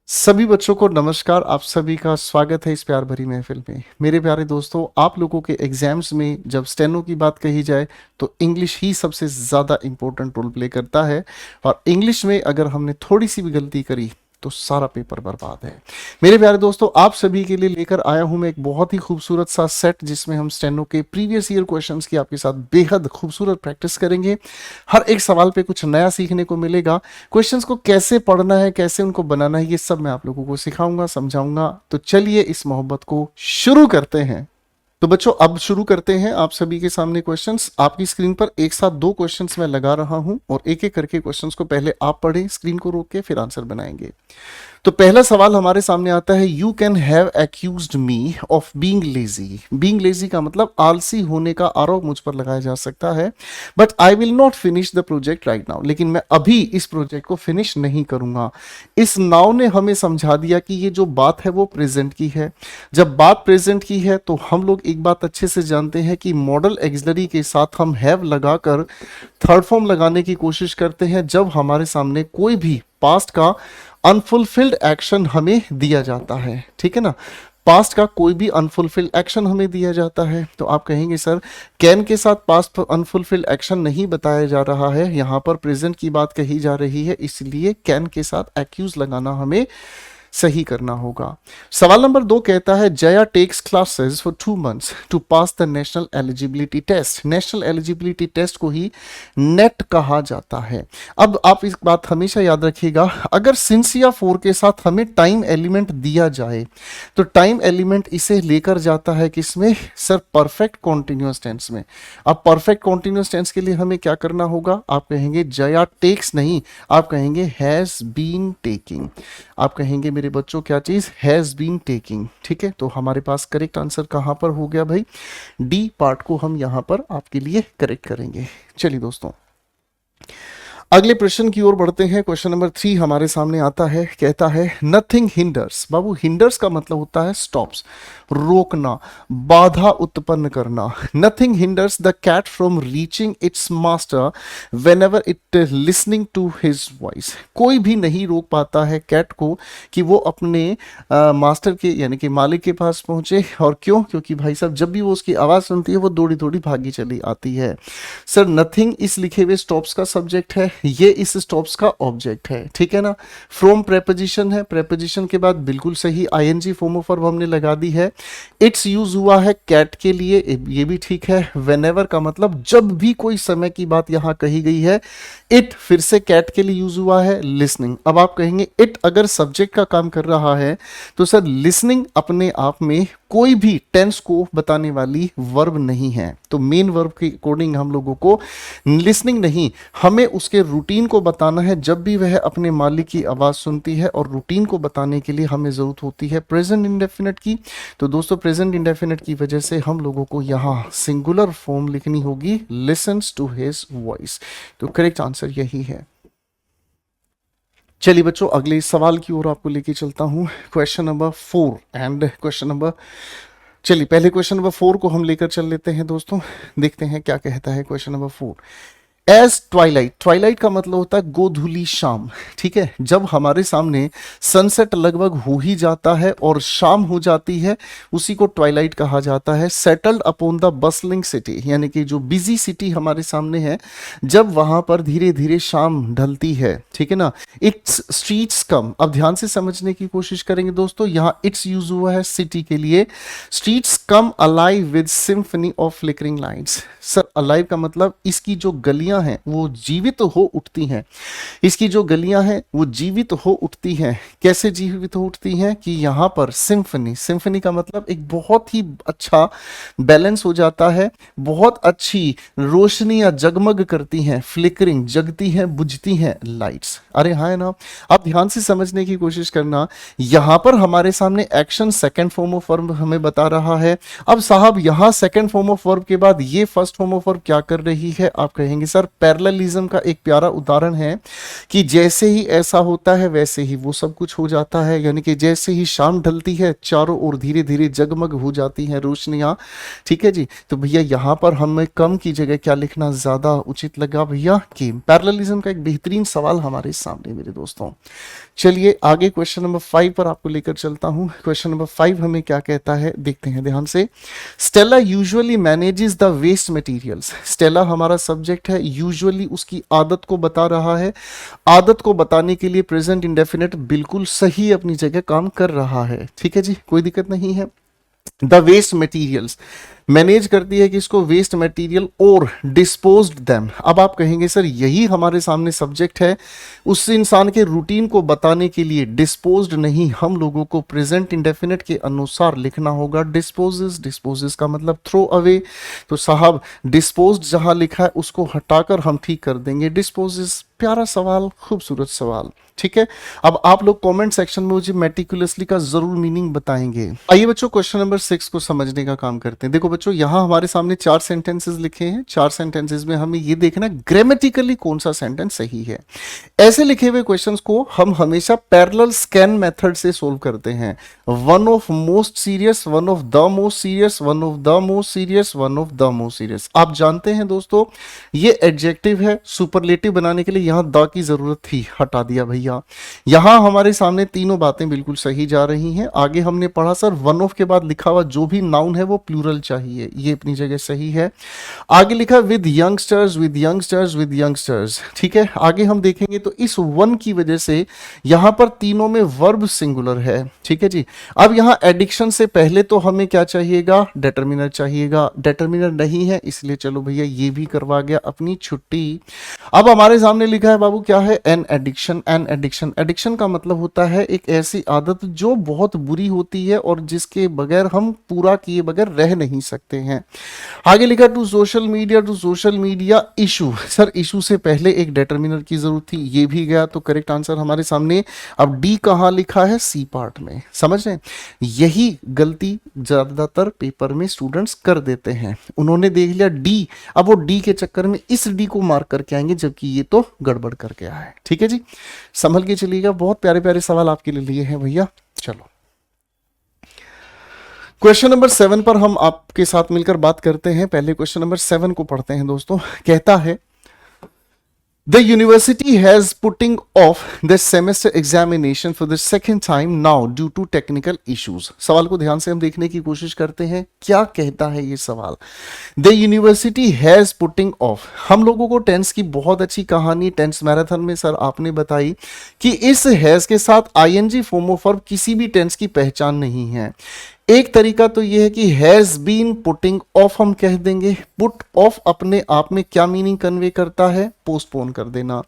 सभी बच्चों को नमस्कार। आप सभी का स्वागत है इस प्यार भरी महफिल में। मेरे प्यारे दोस्तों, आप लोगों के एग्जाम्स में जब स्टेनो की बात कही जाए तो इंग्लिश ही सबसे ज़्यादा इंपॉर्टेंट रोल प्ले करता है। और इंग्लिश में अगर हमने थोड़ी सी भी गलती करी तो सारा पेपर बर्बाद है। मेरे प्यारे दोस्तों, आप सभी के लिए लेकर आया हूं मैं एक बहुत ही खूबसूरत सा सेट, जिसमें हम स्टेनो के प्रीवियस ईयर क्वेश्चंस की आपके साथ बेहद खूबसूरत प्रैक्टिस करेंगे। हर एक सवाल पे कुछ नया सीखने को मिलेगा। क्वेश्चंस को कैसे पढ़ना है, कैसे उनको बनाना है, ये सब मैं आप लोगों को सिखाऊंगा, समझाऊंगा। तो चलिए इस मोहब्बत को शुरू करते हैं। तो बच्चों, अब शुरू करते हैं। आप सभी के सामने क्वेश्चंस आपकी स्क्रीन पर एक साथ दो क्वेश्चंस मैं लगा रहा हूं और एक एक करके क्वेश्चंस को पहले आप पढ़ें, स्क्रीन को रोक के फिर आंसर बनाएंगे। तो पहला सवाल हमारे सामने आता है, you can have accused me of being lazy. Being lazy का मतलब आलसी होने का आरोप मुझ पर लगाया जा सकता है। But I will not finish the project right now. लेकिन मैं अभी इस प्रोजेक्ट को फिनिश नहीं करूंगा। इस नाउ ने हमें समझा दिया कि ये जो बात है वो प्रेजेंट की है। जब बात प्रेजेंट की है तो हम लोग एक बात अच्छे से जानते हैं कि मॉडल एक्सिलरी के साथ हम हैव लगाकर थर्ड फॉर्म लगाने की कोशिश करते हैं जब हमारे सामने कोई भी पास्ट का अनफुलफिल्ड एक्शन हमें दिया जाता है। ठीक है ना, पास्ट का कोई भी अनफुलफिल्ड एक्शन हमें दिया जाता है तो आप कहेंगे सर कैन के साथ पास्ट अनफुलफिल्ड एक्शन नहीं बताया जा रहा है, यहाँ पर प्रेजेंट की बात कही जा रही है, इसलिए कैन के साथ एक्यूज लगाना हमें सही करना होगा। सवाल नंबर 2 कहता है, Jaya takes classes for 2 months to pass the national eligibility test. National eligibility test को ही नेट कहा जाता है। अब आप इस बात हमेशा याद रखिएगा, अगर सिंस या फोर के साथ हमें टाइम एलिमेंट दिया जाए तो टाइम एलिमेंट इसे लेकर जाता है किसमें सर, परफेक्ट कॉन्टिन्यूअस टेंस में। अब परफेक्ट कॉन्टिन्यूअस टेंस के लिए हमें क्या करना होगा, आप कहेंगे जया टेक्स नहीं, आप कहेंगे हैज बीन टेकिंग। आप कहेंगे मेरे बच्चों क्या चीज, हैज बीन टेकिंग। ठीक है, तो हमारे पास करेक्ट आंसर कहां पर हो गया भाई, डी पार्ट को हम यहां पर आपके लिए करेक्ट करेंगे। चलिए दोस्तों, अगले प्रश्न की ओर बढ़ते हैं। क्वेश्चन नंबर 3 हमारे सामने आता है, कहता है नथिंग हिंडर्स। बाबू, हिंडर्स का मतलब होता है स्टॉप्स, रोकना, बाधा उत्पन्न करना। Nothing hinders the cat from reaching its master whenever it listening to his voice. कोई भी नहीं रोक पाता है कैट को कि वो अपने मास्टर के यानी कि मालिक के पास पहुंचे। और क्यों, क्योंकि भाई साहब जब भी वो उसकी आवाज सुनती है वो दौड़ी दौड़ी भागी चली आती है। सर नथिंग इस लिखे हुए स्टॉप्स का सब्जेक्ट है, ये इस स्टॉप्स का ऑब्जेक्ट है। ठीक है ना, फ्रॉम प्रेपोजिशन है, प्रेपोजिशन के बाद बिल्कुल सही आईएनजी फॉर्म ऑफ वर्ब हमने लगा दी है। इट्स यूज हुआ है कैट के लिए, ये भी ठीक है। व्हेनेवर का मतलब जब भी कोई समय की बात यहां कही गई है। इट फिर से कैट के लिए यूज हुआ है। लिसनिंग, अब आप कहेंगे इट अगर सब्जेक्ट का काम कर रहा है तो सर लिसनिंग अपने आप में कोई भी टेंस को बताने वाली वर्ब नहीं है। तो मेन वर्ब के अकॉर्डिंग हम लोगों को लिसनिंग नहीं, हमें उसके रूटीन को बताना है जब भी वह अपने मालिक की आवाज सुनती है। और रूटीन को बताने के लिए हमें जरूरत होती है प्रेजेंट इंडेफिनिट की। तो दोस्तों प्रेजेंट इंडेफिनिट की वजह से हम लोगों को यहां सिंगुलर फॉर्म लिखनी होगी, लिसन्स टू हिज वॉइस। तो करेक्ट आंसर यही है। चलिए बच्चों, अगले सवाल की ओर आपको लेके चलता हूं। Question number 4 and question number, चलिए पहले क्वेश्चन नंबर 4 को हम लेकर चल लेते हैं दोस्तों, देखते हैं क्या कहता है question number 4। As twilight, twilight का मतलब होता है गोधूली शाम। ठीक है, जब हमारे सामने सनसेट लगभग हो ही जाता है और शाम हो जाती है, उसी को ट्वाइलाइट कहा जाता है। Settled upon the bustling city, यानी कि जो बिजी सिटी हमारे सामने है, जब वहां पर धीरे धीरे शाम ढलती है। ठीक है ना, इट्स स्ट्रीट्स कम। अब ध्यान से समझने की कोशिश करेंगे दोस्तों, यहाँ इट्स यूज हुआ है सिटी के लिए। Streets come alive with symphony of flickering lights. Sir alive का मतलब इसकी जो गलियां हैं वो जीवित हो उठती हैं। इसकी जो गलियां हैं वो जीवित हो उठती हैं। कैसे जीवित हो उठती हैं कि यहां पर सिम्फनी, सिम्फनी का मतलब एक बहुत ही अच्छा बैलेंस हो जाता है, बहुत अच्छी रोशनी या जगमग करती हैं, फ्लिकरिंग जगती हैं, बुझती हैं लाइट्स। अरे हाँ है ना। अब ध्यान से समझने की कोशिश करना, यहां पर हमारे सामने action second form of verb हमें बता रहा है। अब साहब यहां सेकंड फॉर्म ऑफ वर्ब के बाद ये फर्स्ट फॉर्म ऑफ वर्ब क्या कर रही है, आप कहेंगे सर सर पैरेललिज्म का एक प्यारा उदाहरण है कि जैसे ही ऐसा होता है वैसे ही वो सब कुछ हो जाता है, यानी कि जैसे ही शाम ढलती है चारों ओर धीरे धीरे जगमग हो जाती हैं रोशनियां। ठीक है जी, तो भैया यहाँ पर हमें कम की जगह क्या लिखना ज्यादा उचित लगा भैया? केम। पैरेललिज्म का एक बेहतरीन सवाल हमारे सामने मेरे दोस्तों। चलिए आगे क्वेश्चन नंबर 5 पर आपको लेकर चलता हूं। क्वेश्चन नंबर 5 हमें क्या कहता है, देखते हैं ध्यान से। Stella usually manages the waste materials. Stella हमारा सब्जेक्ट है, यूजुअली उसकी आदत को बता रहा है। आदत को बताने के लिए प्रेजेंट इंडेफिनिट बिल्कुल सही अपनी जगह काम कर रहा है। ठीक है जी, कोई दिक्कत नहीं है। द वेस्ट मटेरियल्स मैनेज करती है कि इसको वेस्ट मटेरियल और डिस्पोज्ड देम। अब आप कहेंगे सर यही हमारे सामने सब्जेक्ट है, उस इंसान के रूटीन को बताने के लिए डिस्पोज्ड नहीं, हम लोगों को प्रेजेंट इंडेफिनिट के अनुसार लिखना होगा डिस्पोजेस। डिस्पोजेस का मतलब थ्रो अवे, तो साहब डिस्पोज्ड जहां लिखा है उसको हटाकर हम ठीक कर देंगे डिस्पोजेस। प्यारा सवाल, खूबसूरत सवाल। ठीक है, अब आप लोग कमेंट सेक्शन में मुझे मेटिकुलसली का जरूर मीनिंग बताएंगे। आइए बच्चों क्वेश्चन नंबर 6 को समझने का काम करते हैं। देखो बच्चों यहां हमारे सामने 4 सेंटेंसेस लिखे हैं। 4 सेंटेंसेस में हमें ये देखना ग्रामेटिकली कौन सा सेंटेंस सही है। ऐसे लिखे हुए क्वेश्चंस को हम हमेशा पैरेलल स्कैन मेथड से सोल्व करते हैं। One of most serious, one of the most serious, one of the most serious, one of the most serious. आप जानते हैं दोस्तों ये एडजेक्टिव है, सुपरलेटिव बनाने के लिए यहां द की जरूरत थी, हटा दिया भैया। यहां हमारे सामने तीनों बातें बिल्कुल सही जा रही हैं। आगे हमने पढ़ा सर वन ऑफ के बाद लिखा हुआ जो भी नाउन है वो प्लूरल चाहिए, ये अपनी जगह सही है। आगे लिखा with youngsters, with youngsters, with youngsters. ठीक है, आगे हम देखेंगे तो इस वन की वजह से यहां पर तीनों में वर्ब सिंगुलर है। ठीक है जी, अब यहां एडिक्शन से पहले तो हमें क्या चाहिएगा, डिटरमिनर चाहिएगा। डिटरमिनर नहीं है इसलिए चलो भैया ये भी करवा गया अपनी छुट्टी। अब हमारे सामने लिखा है बाबू क्या है, an addiction. An addiction, addiction का मतलब होता है एक ऐसी आदत जो बहुत बुरी होती है और जिसके बगैर हम पूरा किए बगैर रह नहीं सकते हैं। आगे लिखा to social media, to social media issue. Sir issue से पहले एक डिटरमिनर की जरूरत थी, ये भी गया, तो करेक्ट आंसर हमारे सामने। अब डी कहां लिखा है, सी पार्ट में। समझ रहे हैं, यही गलती ज्यादातर पेपर में स्टूडेंट्स कर देते हैं। उन्होंने देख लिया डी, अब वो डी के चक्कर में इस डी को मार्क करके आएंगे जबकि ये तो गड़बड़ करके आया है। ठीक है जी, संभल के चलिएगा, बहुत प्यारे प्यारे सवाल आपके लिए लिए हैं भैया। चलो क्वेश्चन नंबर 7 पर हम आपके साथ मिलकर बात करते हैं। पहले क्वेश्चन नंबर 7 को पढ़ते हैं दोस्तों। कहता है The university has putting off the semester examination for the second time now due to technical issues। सवाल को ध्यान से हम देखने की कोशिश करते हैं, क्या कहता है ये सवाल। The university has putting off, हम लोगों को टेंस की बहुत अच्छी कहानी टेंस मैराथन में सर आपने बताई कि इस हैज के साथ आईएनजी फॉर्म ऑफ वर्ब किसी भी टेंस की पहचान नहीं है। एक तरीका तो यह है कि हैज बीन पुटिंग ऑफ हम कह देंगे। पुट ऑफ अपने आप में क्या मीनिंग कन्वे करता है, पोस्टपोन कर देना।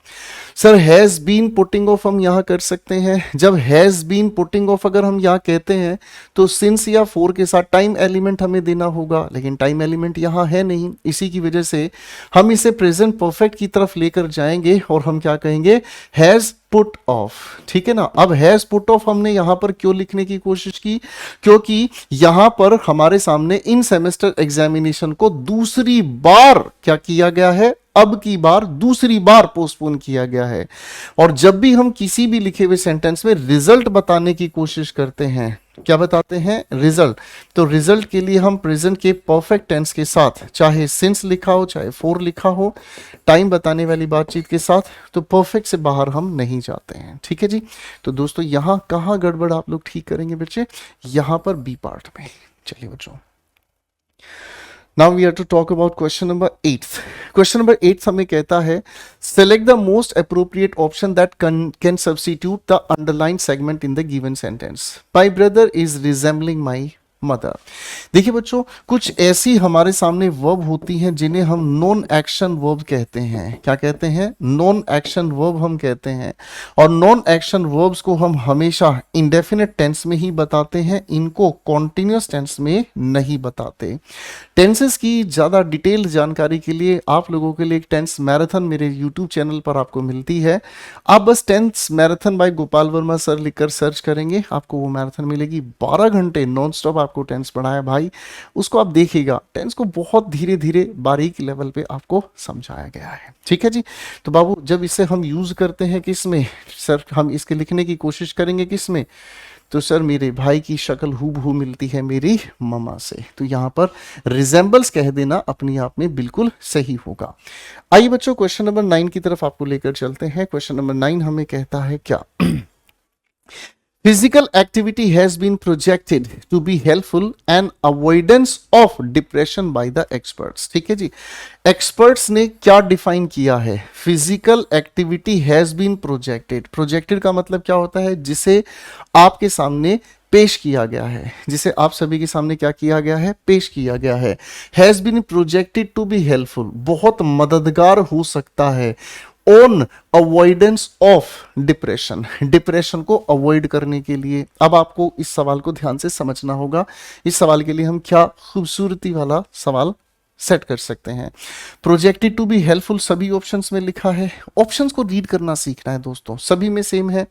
Sir has been putting off हम यहां कर सकते हैं। जब हैज बीन पुटिंग ऑफ अगर हम यहां कहते हैं तो सिंस या फोर के साथ टाइम एलिमेंट हमें देना होगा, लेकिन टाइम एलिमेंट यहां है नहीं। इसी की वजह से हम इसे प्रेजेंट परफेक्ट की तरफ लेकर जाएंगे और हम क्या कहेंगे, हैज पुट ऑफ। ठीक है ना, अब हैज पुट ऑफ हमने यहां पर क्यों लिखने की कोशिश की, क्योंकि यहां पर हमारे सामने इन सेमेस्टर एग्जामिनेशन को दूसरी बार क्या किया गया है, अब की बार दूसरी बार पोस्टपोन किया गया है। और जब भी हम किसी भी लिखे हुए सेंटेंस में रिजल्ट बताने की कोशिश करते हैं, क्या बताते हैं, रिजल्ट, तो रिजल्ट के लिए हम प्रेजेंट के परफेक्ट टेंस के साथ, चाहे सिंस लिखा हो चाहे फोर लिखा हो, टाइम बताने वाली बातचीत के साथ, तो परफेक्ट से बाहर हम नहीं जाते हैं। ठीक है जी, तो दोस्तों यहां कहां गड़बड़ आप लोग ठीक करेंगे बच्चे, यहां पर बी पार्ट में। चलिए बच्चों, Now we are to talk about question number 8. Question number 8 हमें कहता है select the most appropriate option that can substitute the underlined segment in the given sentence. My brother is resembling my mother. देखिए बच्चों, कुछ ऐसी हमारे सामने verb होती हैं जिन्हें हम नॉन एक्शन वर्ब कहते हैं। क्या कहते हैं, नॉन एक्शन वर्ब हम कहते हैं। और नॉन एक्शन वर्ब्स को हम हमेशा इंडेफिनिट टेंस में ही बताते हैं, इनको कॉन्टिन्यूअस टेंस में नहीं बताते। टेंसेस की ज़्यादा डिटेल जानकारी के लिए आप लोगों के लिए एक टेंस मैराथन मेरे यूट्यूब चैनल पर आपको मिलती है। आप बस tense marathon by Gopal Verma sir लिखकर सर्च करेंगे, आपको वो मैराथन मिलेगी। 12 घंटे नॉन स्टॉप आपको आपको टेंस पढ़ाया भाई, उसको आप देखिएगा, टेंस को बहुत धीरे धीरे बारीक लेवल पे आपको समझाया गया है। ठीक है जी। तो बाबू जब इसे हम यूज करते हैं किस में सर, हम इसके लिखने की कोशिश करेंगे किस में, तो सर मेरे भाई की शक्ल हूबहू मिलती है मेरी मम्मा से, तो यहाँ पर रिजेंबल्स कह देना अपने आप में बिल्कुल सही होगा। आइए बच्चों क्वेश्चन नंबर 9 की तरफ आपको लेकर चलते हैं। क्वेश्चन नंबर 9 हमें कहता है क्या, Physical activity has been projected to be helpful and avoidance of depression by the experts। ठीक है जी, एक्सपर्ट्स ने क्या डिफाइन किया है, physical activity has been projected. Projected का मतलब क्या होता है, जिसे आपके सामने पेश किया गया है, जिसे आप सभी के सामने क्या किया गया है, पेश किया गया है। Has been projected to be helpful, बहुत मददगार हो सकता है, on avoidance of depression, depression को अवॉइड करने के लिए। अब आपको इस सवाल को ध्यान से समझना होगा। इस सवाल के लिए हम क्या खूबसूरती वाला सवाल सेट कर सकते हैं। प्रोजेक्टेड टू बी हेल्पफुल सभी ऑप्शंस में लिखा है, ऑप्शंस को रीड करना सीखना है दोस्तों, सभी में सेम है।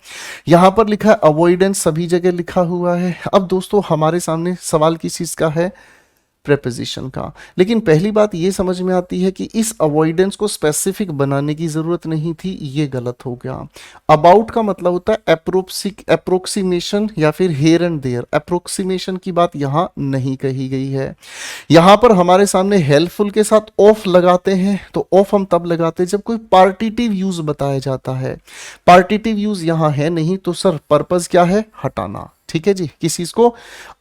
यहां पर लिखा है अवॉइडेंस, सभी जगह लिखा हुआ है। अब दोस्तों हमारे सामने सवाल किस चीज का है, प्रेपोजिशन का। लेकिन पहली बात ये समझ में आती है कि इस अवॉइडेंस को स्पेसिफिक बनाने की जरूरत नहीं थी, ये गलत हो गया। अबाउट का मतलब होता है अप्रोक्सीमेशन या फिर हेयर एंड देयर, अप्रोक्सीमेशन की बात यहां नहीं कही गई है। यहां पर हमारे सामने हेल्पफुल के साथ ऑफ लगाते हैं, तो ऑफ हम तब लगाते हैं जब कोई पार्टिटिव यूज बताया जाता है। पार्टिटिव यूज यहां है नहीं, तो सर पर्पस क्या है, हटाना। ठीक है जी, किस चीज को,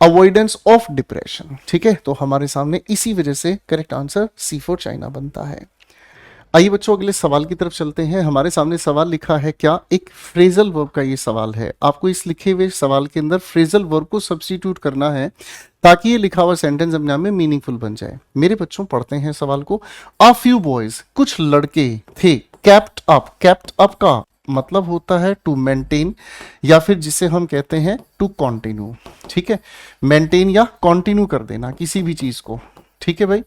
अवॉइडेंस ऑफ डिप्रेशन। ठीक है, तो हमारे सामने इसी वजह से correct answer C for China बनता है। आइए बच्चों अगले सवाल की तरफ चलते हैं। हमारे सामने सवाल लिखा है क्या, एक फ्रेजल वर्ब का ये सवाल है। आपको इस लिखे हुए सवाल के अंदर फ्रेजल वर्ब को सब्स्टिट्यूट करना है ताकि ये लिखा हुआ सेंटेंस अपने आप में मीनिंगफुल बन जाए। मेरे बच्चों पढ़ते हैं सवाल को। अ फ्यू बॉयज, कुछ लड़के थे, केप्ट अप, केप्ट अप का मतलब होता है टू मेंटेन या फिर जिसे हम कहते हैं टू कंटिन्यू। ठीक है, मेंटेन या कंटिन्यू कर देना किसी भी चीज को। ठीक है भाई,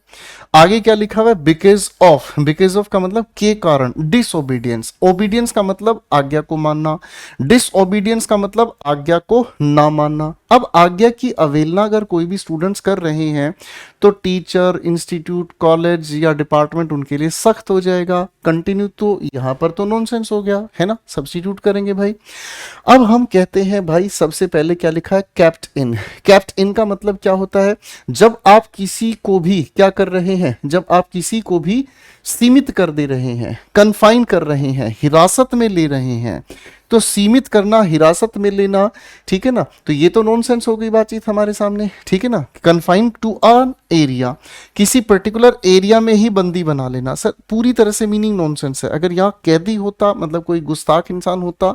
आगे क्या लिखा हुआ है, बिकॉज ऑफ, बिकॉज ऑफ का मतलब के कारण। डिसओबीडियंस, ओबीडियंस का मतलब आज्ञा को मानना, डिसओबीडियंस का मतलब आज्ञा को ना मानना। अब आज्ञा की अवहेलना अगर कोई भी स्टूडेंट्स कर रहे हैं तो टीचर, इंस्टीट्यूट, कॉलेज या डिपार्टमेंट उनके लिए सख्त हो जाएगा। कंटिन्यू तो यहां पर तो नॉनसेंस हो गया है ना, सब्स्टिट्यूट करेंगे भाई। अब हम कहते हैं भाई सबसे पहले क्या लिखा है, कैप्ट इन। कैप्ट इन का मतलब क्या होता है, जब आप किसी को भी क्या कर रहे हैं, जब आप किसी को भी सीमित कर दे रहे हैं, कन्फाइन कर रहे हैं, हिरासत में ले रहे हैं। तो सीमित करना, हिरासत में लेना, ठीक है ना, तो ये तो नॉनसेंस हो गई बातचीत हमारे सामने। ठीक है ना, कन्फाइन टू अन एरिया, किसी पर्टिकुलर एरिया में ही बंदी बना लेना। सर पूरी तरह से मीनिंग नॉनसेंस है। अगर यहाँ कैदी होता, मतलब कोई गुस्ताख इंसान होता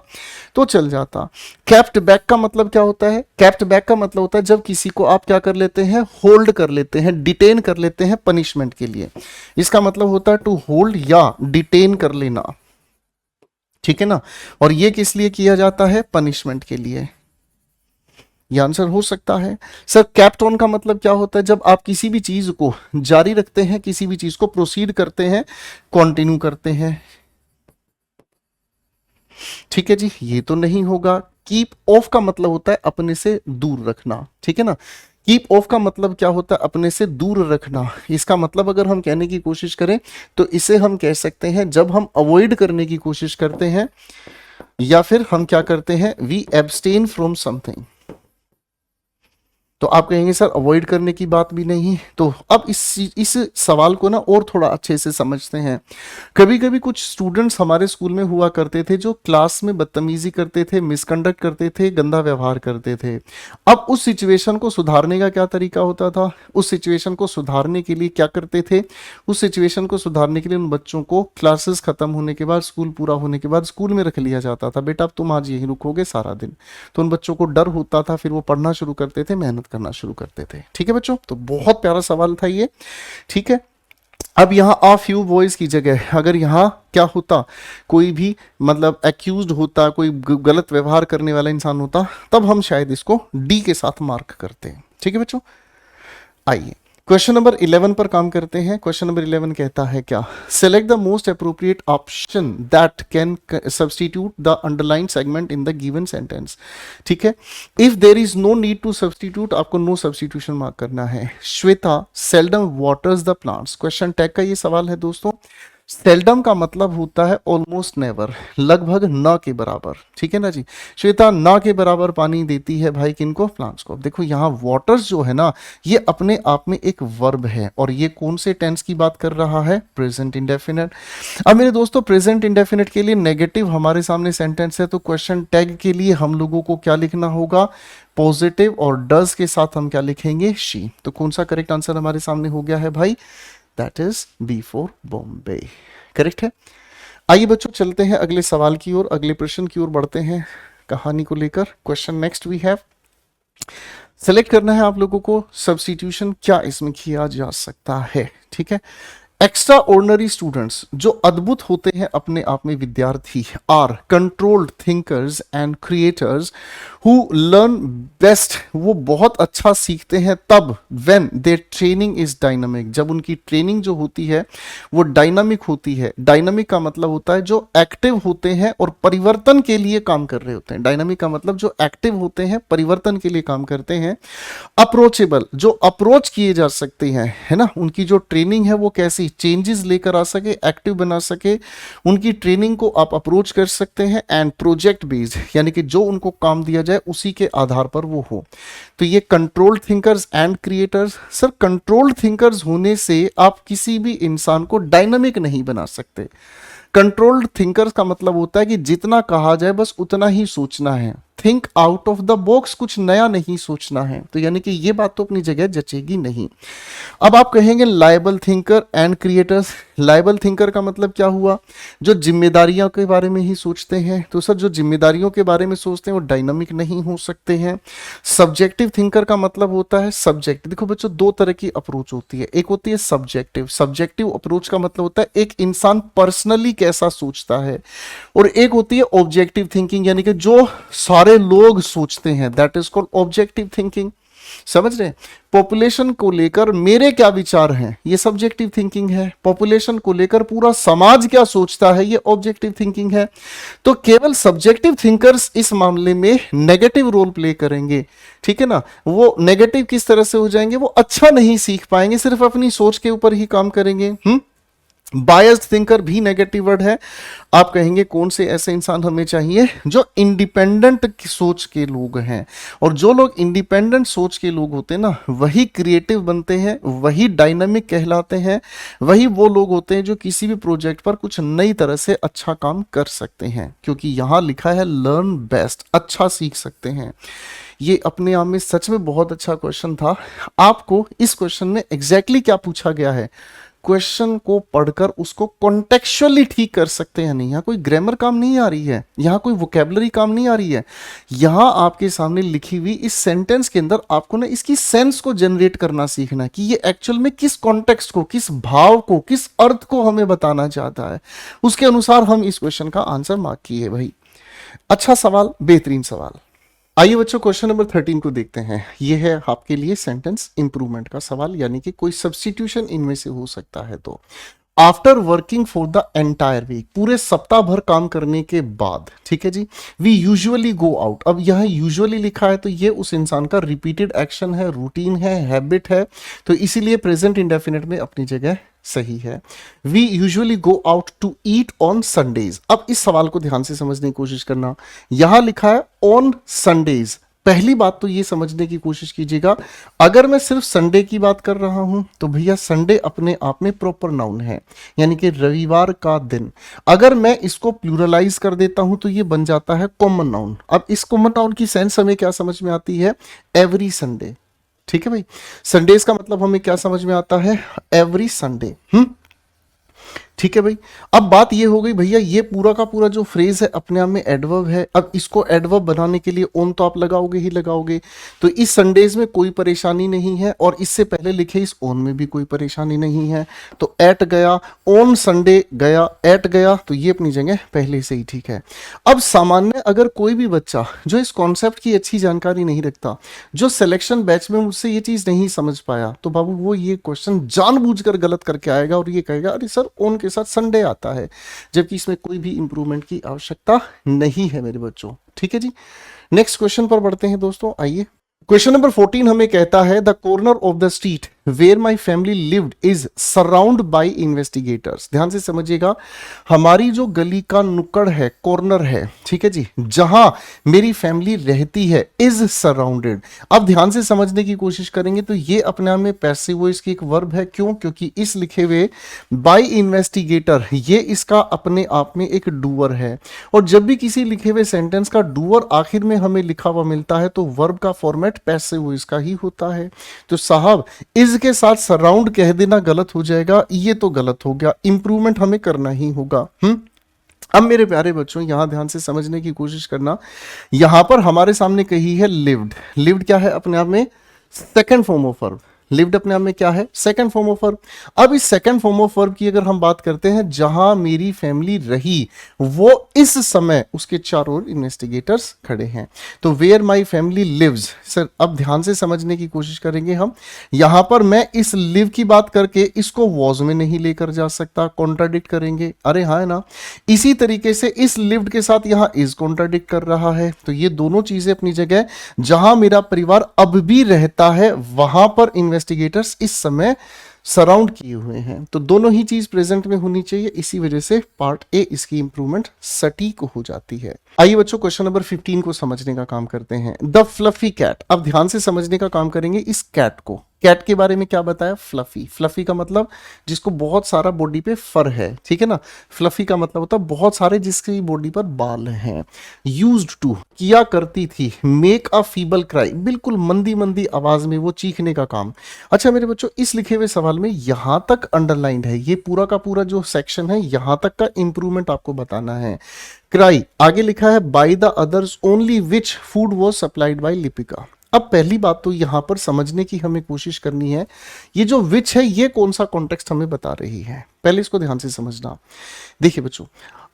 तो चल जाता। कैप्ट बैक का मतलब क्या होता है, कैप्ट बैक का मतलब होता है जब किसी को आप क्या कर लेते हैं, होल्ड कर लेते हैं, डिटेन कर लेते हैं पनिशमेंट के लिए। इसका मतलब होता है टू होल्ड या डिटेन कर लेना। ठीक है ना, और ये किस लिए किया जाता है, पनिशमेंट के लिए। ये आंसर हो सकता है। सर कैप्ट ऑन का मतलब क्या होता है, जब आप किसी भी चीज को जारी रखते हैं, किसी भी चीज को प्रोसीड करते हैं, कंटिन्यू करते हैं। ठीक है जी, ये तो नहीं होगा। कीप ऑफ का मतलब होता है अपने से दूर रखना। ठीक है ना, कीप ऑफ का मतलब क्या होता है, अपने से दूर रखना। इसका मतलब अगर हम कहने की कोशिश करें तो इसे हम कह सकते हैं जब हम अवॉइड करने की कोशिश करते हैं, या फिर हम क्या करते हैं, वी एब्सटेन फ्रॉम समथिंग। तो आप कहेंगे सर अवॉइड करने की बात भी नहीं। तो अब इस सवाल को ना और थोड़ा अच्छे से समझते हैं। कभी कभी कुछ स्टूडेंट्स हमारे स्कूल में हुआ करते थे जो क्लास में बदतमीजी करते थे, मिसकंडक्ट करते थे, गंदा व्यवहार करते थे। अब उस सिचुएशन को सुधारने का क्या तरीका होता था, उस सिचुएशन को सुधारने के लिए क्या करते थे, उस सिचुएशन को सुधारने के लिए उन बच्चों को क्लासेस खत्म होने के बाद, स्कूल पूरा होने के बाद स्कूल में रख लिया जाता था। बेटा अब तुम आज यहीं रुकोगे सारा दिन। तो उन बच्चों को डर होता था, फिर वो पढ़ना शुरू करते थे, मेहनत करना शुरू करते थे। ठीक है बच्चों, तो बहुत प्यारा सवाल था ये। ठीक है, अब यहां आ फ्यू बॉयज की जगह अगर यहां क्या होता, कोई भी मतलब एक्यूज्ड होता, कोई गलत व्यवहार करने वाला इंसान होता, तब हम शायद इसको डी के साथ मार्क करते हैं। ठीक है बच्चों, आइए क्वेश्चन नंबर 11 पर काम करते हैं। क्वेश्चन नंबर 11 कहता है क्या, select the most appropriate option that can substitute the underline segment in the given sentence. ठीक है, if there is no need to substitute, आपको नो सब्सटीट्यूशन मार्क करना है। Shweta seldom waters the plants. Question tag का ये सवाल है दोस्तों। सेल्डम का मतलब होता है ऑलमोस्ट नेवर, लगभग न के बराबर। ठीक है ना जी। श्वेता न के बराबर पानी देती है भाई किनको, प्लांट्स को। देखो यहाँ वाटर्स जो है ना, ये अपने आप में एक वर्ब है, और ये कौन से टेंस की बात कर रहा है, प्रेजेंट इंडेफिनिट। अब मेरे दोस्तों प्रेजेंट इंडेफिनिट के लिए नेगेटिव हमारे सामने सेंटेंस है, तो क्वेश्चन टैग के लिए हम लोगों को क्या लिखना होगा, पॉजिटिव, और डज के साथ हम क्या लिखेंगे, शी। तो कौन सा करेक्ट आंसर हमारे सामने हो गया है भाई, that is B for Bombay. Correct है। आइए बच्चों चलते हैं अगले सवाल की ओर, अगले प्रश्न की ओर बढ़ते हैं कहानी को लेकर। Question next we have, select करना है आप लोगों को सब्स्टिट्यूशन क्या इसमें किया जा सकता है। ठीक है, एक्स्ट्रा ऑर्डिनरी स्टूडेंट्स, जो अद्भुत होते हैं अपने आप में विद्यार्थी, are controlled thinkers and creators who learn best, वो बहुत अच्छा सीखते हैं तब, when there training is dynamic, जब उनकी ट्रेनिंग जो होती है वो डायनामिक होती है। डायनामिक का मतलब होता है जो एक्टिव होते हैं और परिवर्तन के लिए काम कर रहे होते हैं। डायनामिक का मतलब जो एक्टिव होते हैं, परिवर्तन के लिए काम करते हैं। अप्रोचेबल, जो अप्रोच किए जा सकते हैं, है ना, उनकी जो ट्रेनिंग है वो कैसी, चेंजेस लेकर आ सके, एक्टिव बना सके, उनकी ट्रेनिंग को आप अप्रोच कर सकते हैं। एंड प्रोजेक्ट बेस्ड, यानी कि जो उनको काम दिया जाए उसी के आधार पर वो हो। तो ये controlled thinkers and creators. Sir controlled thinkers होने से आप किसी भी इंसान को डायनामिक नहीं बना सकते। कंट्रोल्ड थिंकर्स का मतलब होता है कि जितना कहा जाए बस उतना ही सोचना है, think out of the box, कुछ नया नहीं सोचना है। तो यानी कि ये बात तो अपनी जगह जचेगी नहीं। अब आप कहेंगे liable thinker and creators. Liable thinker का मतलब क्या हुआ, जो जिम्मेदारियों के बारे में ही सोचते हैं। तो सर जो जिम्मेदारियों के बारे में सोचते हैं वो डायनामिक नहीं हो सकते हैं। सब्जेक्टिव थिंकर का मतलब होता है सब्जेक्ट। देखो बच्चों दो तरह की अप्रोच होती है, एक होती है सब्जेक्टिव। सब्जेक्टिव अप्रोच का मतलब होता है एक इंसान पर्सनली कैसा सोचता है, और एक होती है ऑब्जेक्टिव थिंकिंग, यानी कि जो सारे लोग सोचते हैं, that is called objective thinking. समझ रहे हैं। पॉपुलेशन को लेकर मेरे क्या विचार हैं, ये सब्जेक्टिव थिंकिंग है। पॉपुलेशन को लेकर पूरा समाज क्या सोचता है, ये ऑब्जेक्टिव थिंकिंग है। तो केवल सब्जेक्टिव थिंकर्स इस मामले में नेगेटिव रोल प्ले करेंगे। ठीक है ना, वो नेगेटिव किस तरह से हो जाएंगे, वो अच्छा नहीं सीख पाएंगे, सिर्फ अपनी सोच के ऊपर ही काम करेंगे। बायस्ड थिंकर भी नेगेटिव वर्ड है। आप कहेंगे कौन से ऐसे इंसान हमें चाहिए, जो इंडिपेंडेंट सोच के लोग हैं। और जो लोग इंडिपेंडेंट सोच के लोग होते हैं ना, वही क्रिएटिव बनते हैं, वही डायनामिक कहलाते हैं, वही वो लोग होते हैं जो किसी भी प्रोजेक्ट पर कुछ नई तरह से अच्छा काम कर सकते हैं। क्योंकि यहां लिखा है लर्न बेस्ट, अच्छा सीख सकते हैं। ये अपने आप में सच में बहुत अच्छा क्वेश्चन था। आपको इस क्वेश्चन में एग्जैक्टली क्या पूछा गया है, क्वेश्चन को पढ़कर उसको कॉन्टेक्चुअली ठीक कर सकते हैं। नहीं, यहाँ कोई ग्रामर काम नहीं आ रही है, यहाँ कोई वोकेबलरी काम नहीं आ रही है। यहाँ आपके सामने लिखी हुई इस सेंटेंस के अंदर आपको ना इसकी सेंस को जनरेट करना सीखना, कि ये एक्चुअल में किस कॉन्टेक्स्ट को, किस भाव को, किस अर्थ को हमें बताना चाहता है। उसके अनुसार हम इस क्वेश्चन का आंसर मार्क किए भाई। अच्छा सवाल, बेहतरीन सवाल। आइए बच्चों क्वेश्चन नंबर 13 को देखते हैं। यह है आपके लिए सेंटेंस इंप्रूवमेंट का सवाल, यानी कि कोई सब्स्टिट्यूशन इनमें से हो सकता है। तो after working for the entire week, पूरे सप्ताह भर काम करने के बाद, ठीक है जी, वी यूजुअली गो आउट। अब यह यूजुअली लिखा है तो ये उस इंसान का रिपीटेड एक्शन है, रूटीन है, हैबिट है, तो इसीलिए प्रेजेंट इंडेफिनिट में अपनी जगह सही है। We usually go out to eat on Sundays. अब इस सवाल को ध्यान से समझने की कोशिश करना। यहां लिखा है ऑन संडेज। पहली बात तो ये समझने की कोशिश कीजिएगा, अगर मैं सिर्फ संडे की बात कर रहा हूं तो भैया संडे अपने आप में प्रॉपर नाउन है, यानी कि रविवार का दिन। अगर मैं इसको प्लूरलाइज कर देता हूं तो ये बन जाता है कॉमन नाउन। अब इस कॉमन नाउन की सेंस हमें क्या समझ में आती है, एवरी संडे। ठीक है भाई, संडेज का मतलब हमें क्या समझ में आता है, एवरी संडे। ठीक है भाई। अब बात ये हो गई भैया, ये पूरा का पूरा जो फ्रेज है अपने आप में एडवर्ब है। अब इसको एडवर्ब बनाने के लिए ऑन तो आप लगाओगे ही लगाओगे। तो इस संडेज में कोई परेशानी नहीं है, और इससे पहले लिखे इस ऑन में भी कोई परेशानी नहीं है। तो एट गया, ऑन संडे गया, एट गया, तो ये अपनी जगह पहले से ही ठीक है। अब सामान्य अगर कोई भी बच्चा जो इस कॉन्सेप्ट की अच्छी जानकारी नहीं रखता, जो सिलेक्शन बैच में मुझसे ये चीज नहीं समझ पाया, तो बाबू वो ये क्वेश्चन जानबूझकर गलत करके आएगा और ये कहेगा अरे सर ऑन के साथ संडे आता है, जबकि इसमें कोई भी इंप्रूवमेंट की आवश्यकता नहीं है मेरे बच्चों। ठीक है जी, नेक्स्ट क्वेश्चन पर बढ़ते हैं दोस्तों, आइए। क्वेश्चन नंबर 14 हमें कहता है the corner of the street wear my family lived is surround by investigators. ध्यान से समझिएगा, हमारी जो गली का नुक्कड़ है, कॉर्नर है, ठीक है जी, जहां मेरी फैमिली रहती है, इज सराउंडेड। अब ध्यान से समझने की कोशिश करेंगे तो ये अपने आप में पैसिव वॉइस की एक वर्ब है। क्यों? क्योंकि इस लिखे हुए बाई इन्वेस्टिगेटर, ये इसका अपने आप में एक डूअर है, और जब भी किसी लिखे हुए सेंटेंस का डूअर आखिर में हमें लिखा हुआ मिलता है तो वर्ब का फॉर्मेट पैसिव वॉइस का ही होता है। तो साहब इज के साथ सराउंड कह देना गलत हो जाएगा, ये तो गलत हो गया, इंप्रूवमेंट हमें करना ही होगा। अब मेरे प्यारे बच्चों यहां ध्यान से समझने की कोशिश करना, यहां पर हमारे सामने कही है लिव्ड। लिव्ड क्या है? अपने आप में second form of verb. Lived अपने आप में क्या है? Second form of verb. अब इस सेकंड फॉर्म ऑफ वर्ब की अगर हम बात करते हैं, जहां मेरी फैमिली रही, वो इस समय उसके चारों ओर इन्वेस्टिगेटर्स खड़े हैं। तो where my family lives, sir अब ध्यान से समझने की कोशिश करेंगे हम। यहां पर मैं इस लिव की बात करके इसको वॉज में नहीं लेकर जा सकता, कॉन्ट्राडिक्ट करेंगे। अरे हाँ है ना। इसी तरीके से इस लिव्ड के साथ यहां इज कॉन्ट्राडिक्ट कर रहा है। तो ये दोनों चीजें अपनी जगह, जहां मेरा परिवार अब भी रहता है वहां पर इन्वेस्टिगेटर्स इस समय सराउंड किए हुए हैं। तो दोनों ही चीज प्रेजेंट में होनी चाहिए, इसी वजह से पार्ट ए इसकी इंप्रूवमेंट सटीक हो जाती है। आइए बच्चों क्वेश्चन नंबर 15 को समझने का काम करते हैं। The fluffy cat. अब ध्यान से समझने का काम करेंगे इस कैट को। कैट के बारे में क्या बताया? फ्लफी। फ्लफी का मतलब जिसको बहुत सारा बॉडी पे फर है, ठीक है ना। फ्लफी का मतलब होता है बहुत सारे जिसकी बॉडी पर बाल हैं। यूज्ड टू, किया करती थी। मेक अ फीबल क्राई, बिल्कुल मंदी मंदी आवाज में वो चीखने का काम। अच्छा मेरे बच्चों, इस लिखे हुए सवाल में यहां तक अंडरलाइंड है, ये पूरा का पूरा जो सेक्शन है यहां तक का इंप्रूवमेंट आपको बताना है। क्राई आगे लिखा है by the others only which food was supplied by Lipika. अब पहली बात तो यहां पर समझने की हमें कोशिश करनी है, ये जो विच है ये कौन सा कॉन्टेक्स्ट हमें बता रही है, पहले इसको ध्यान से समझना। देखिए बच्चों,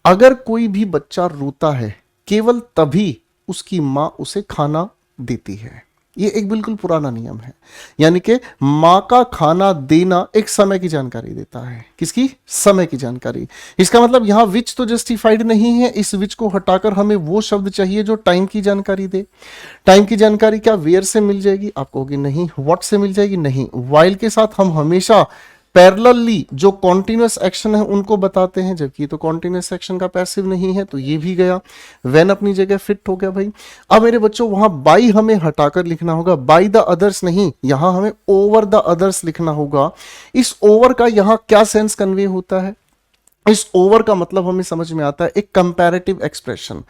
अगर कोई भी बच्चा रोता है केवल तभी उसकी मां उसे खाना देती है, ये एक बिल्कुल पुराना नियम है। यानी कि मां का खाना देना एक समय की जानकारी देता है। किसकी? समय की जानकारी। इसका मतलब यहां विच तो जस्टिफाइड नहीं है, इस विच को हटाकर हमें वो शब्द चाहिए जो टाइम की जानकारी दे। टाइम की जानकारी क्या वेयर से मिल जाएगी? आप कहोगे नहीं। व्हाट से मिल जाएगी? नहीं। व्हाइल के साथ हम हमेशा पैरेलली जो कॉन्टिन्यूअस एक्शन है उनको बताते हैं, जबकि तो कॉन्टिन्यूअस एक्शन का पैसिव नहीं है, तो ये भी गया। व्हेन अपनी जगह फिट हो गया भाई। अब मेरे बच्चों वहां बाई हमें हटाकर लिखना होगा, बाई द अदर्स नहीं, यहां हमें ओवर द अदर्स लिखना होगा। इस ओवर का यहां क्या सेंस कन्वे होता है? इस ओवर का मतलब हमें समझ में आता है एक कंपैरेटिव एक्सप्रेशन,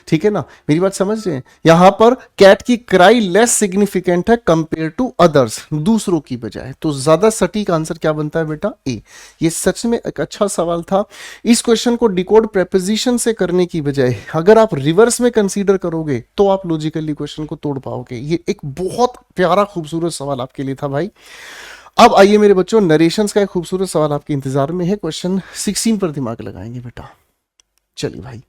ठीक है ना। मेरी बात समझ रहे हैं? यहां पर कैट की क्राई लेस सिग्निफिकेंट है कंपेयर टू अदर्स, दूसरों की बजाय। तो ज्यादा सटीक आंसर क्या बनता है बेटा? ए। ये सच में एक अच्छा सवाल था। इस क्वेश्चन को डिकोड प्रेपोजिशन से करने की बजाय अगर आप रिवर्स में कंसीडर करोगे तो आप लॉजिकली क्वेश्चन को तोड़ पाओगे। ये एक बहुत प्यारा खूबसूरत सवाल आपके लिए था भाई। अब आइए मेरे बच्चों, नरेशंस का एक खूबसूरत सवाल आपके इंतजार में है। क्वेश्चन 16 पर दिमाग लगाएंगे बेटा। चलिए भाई,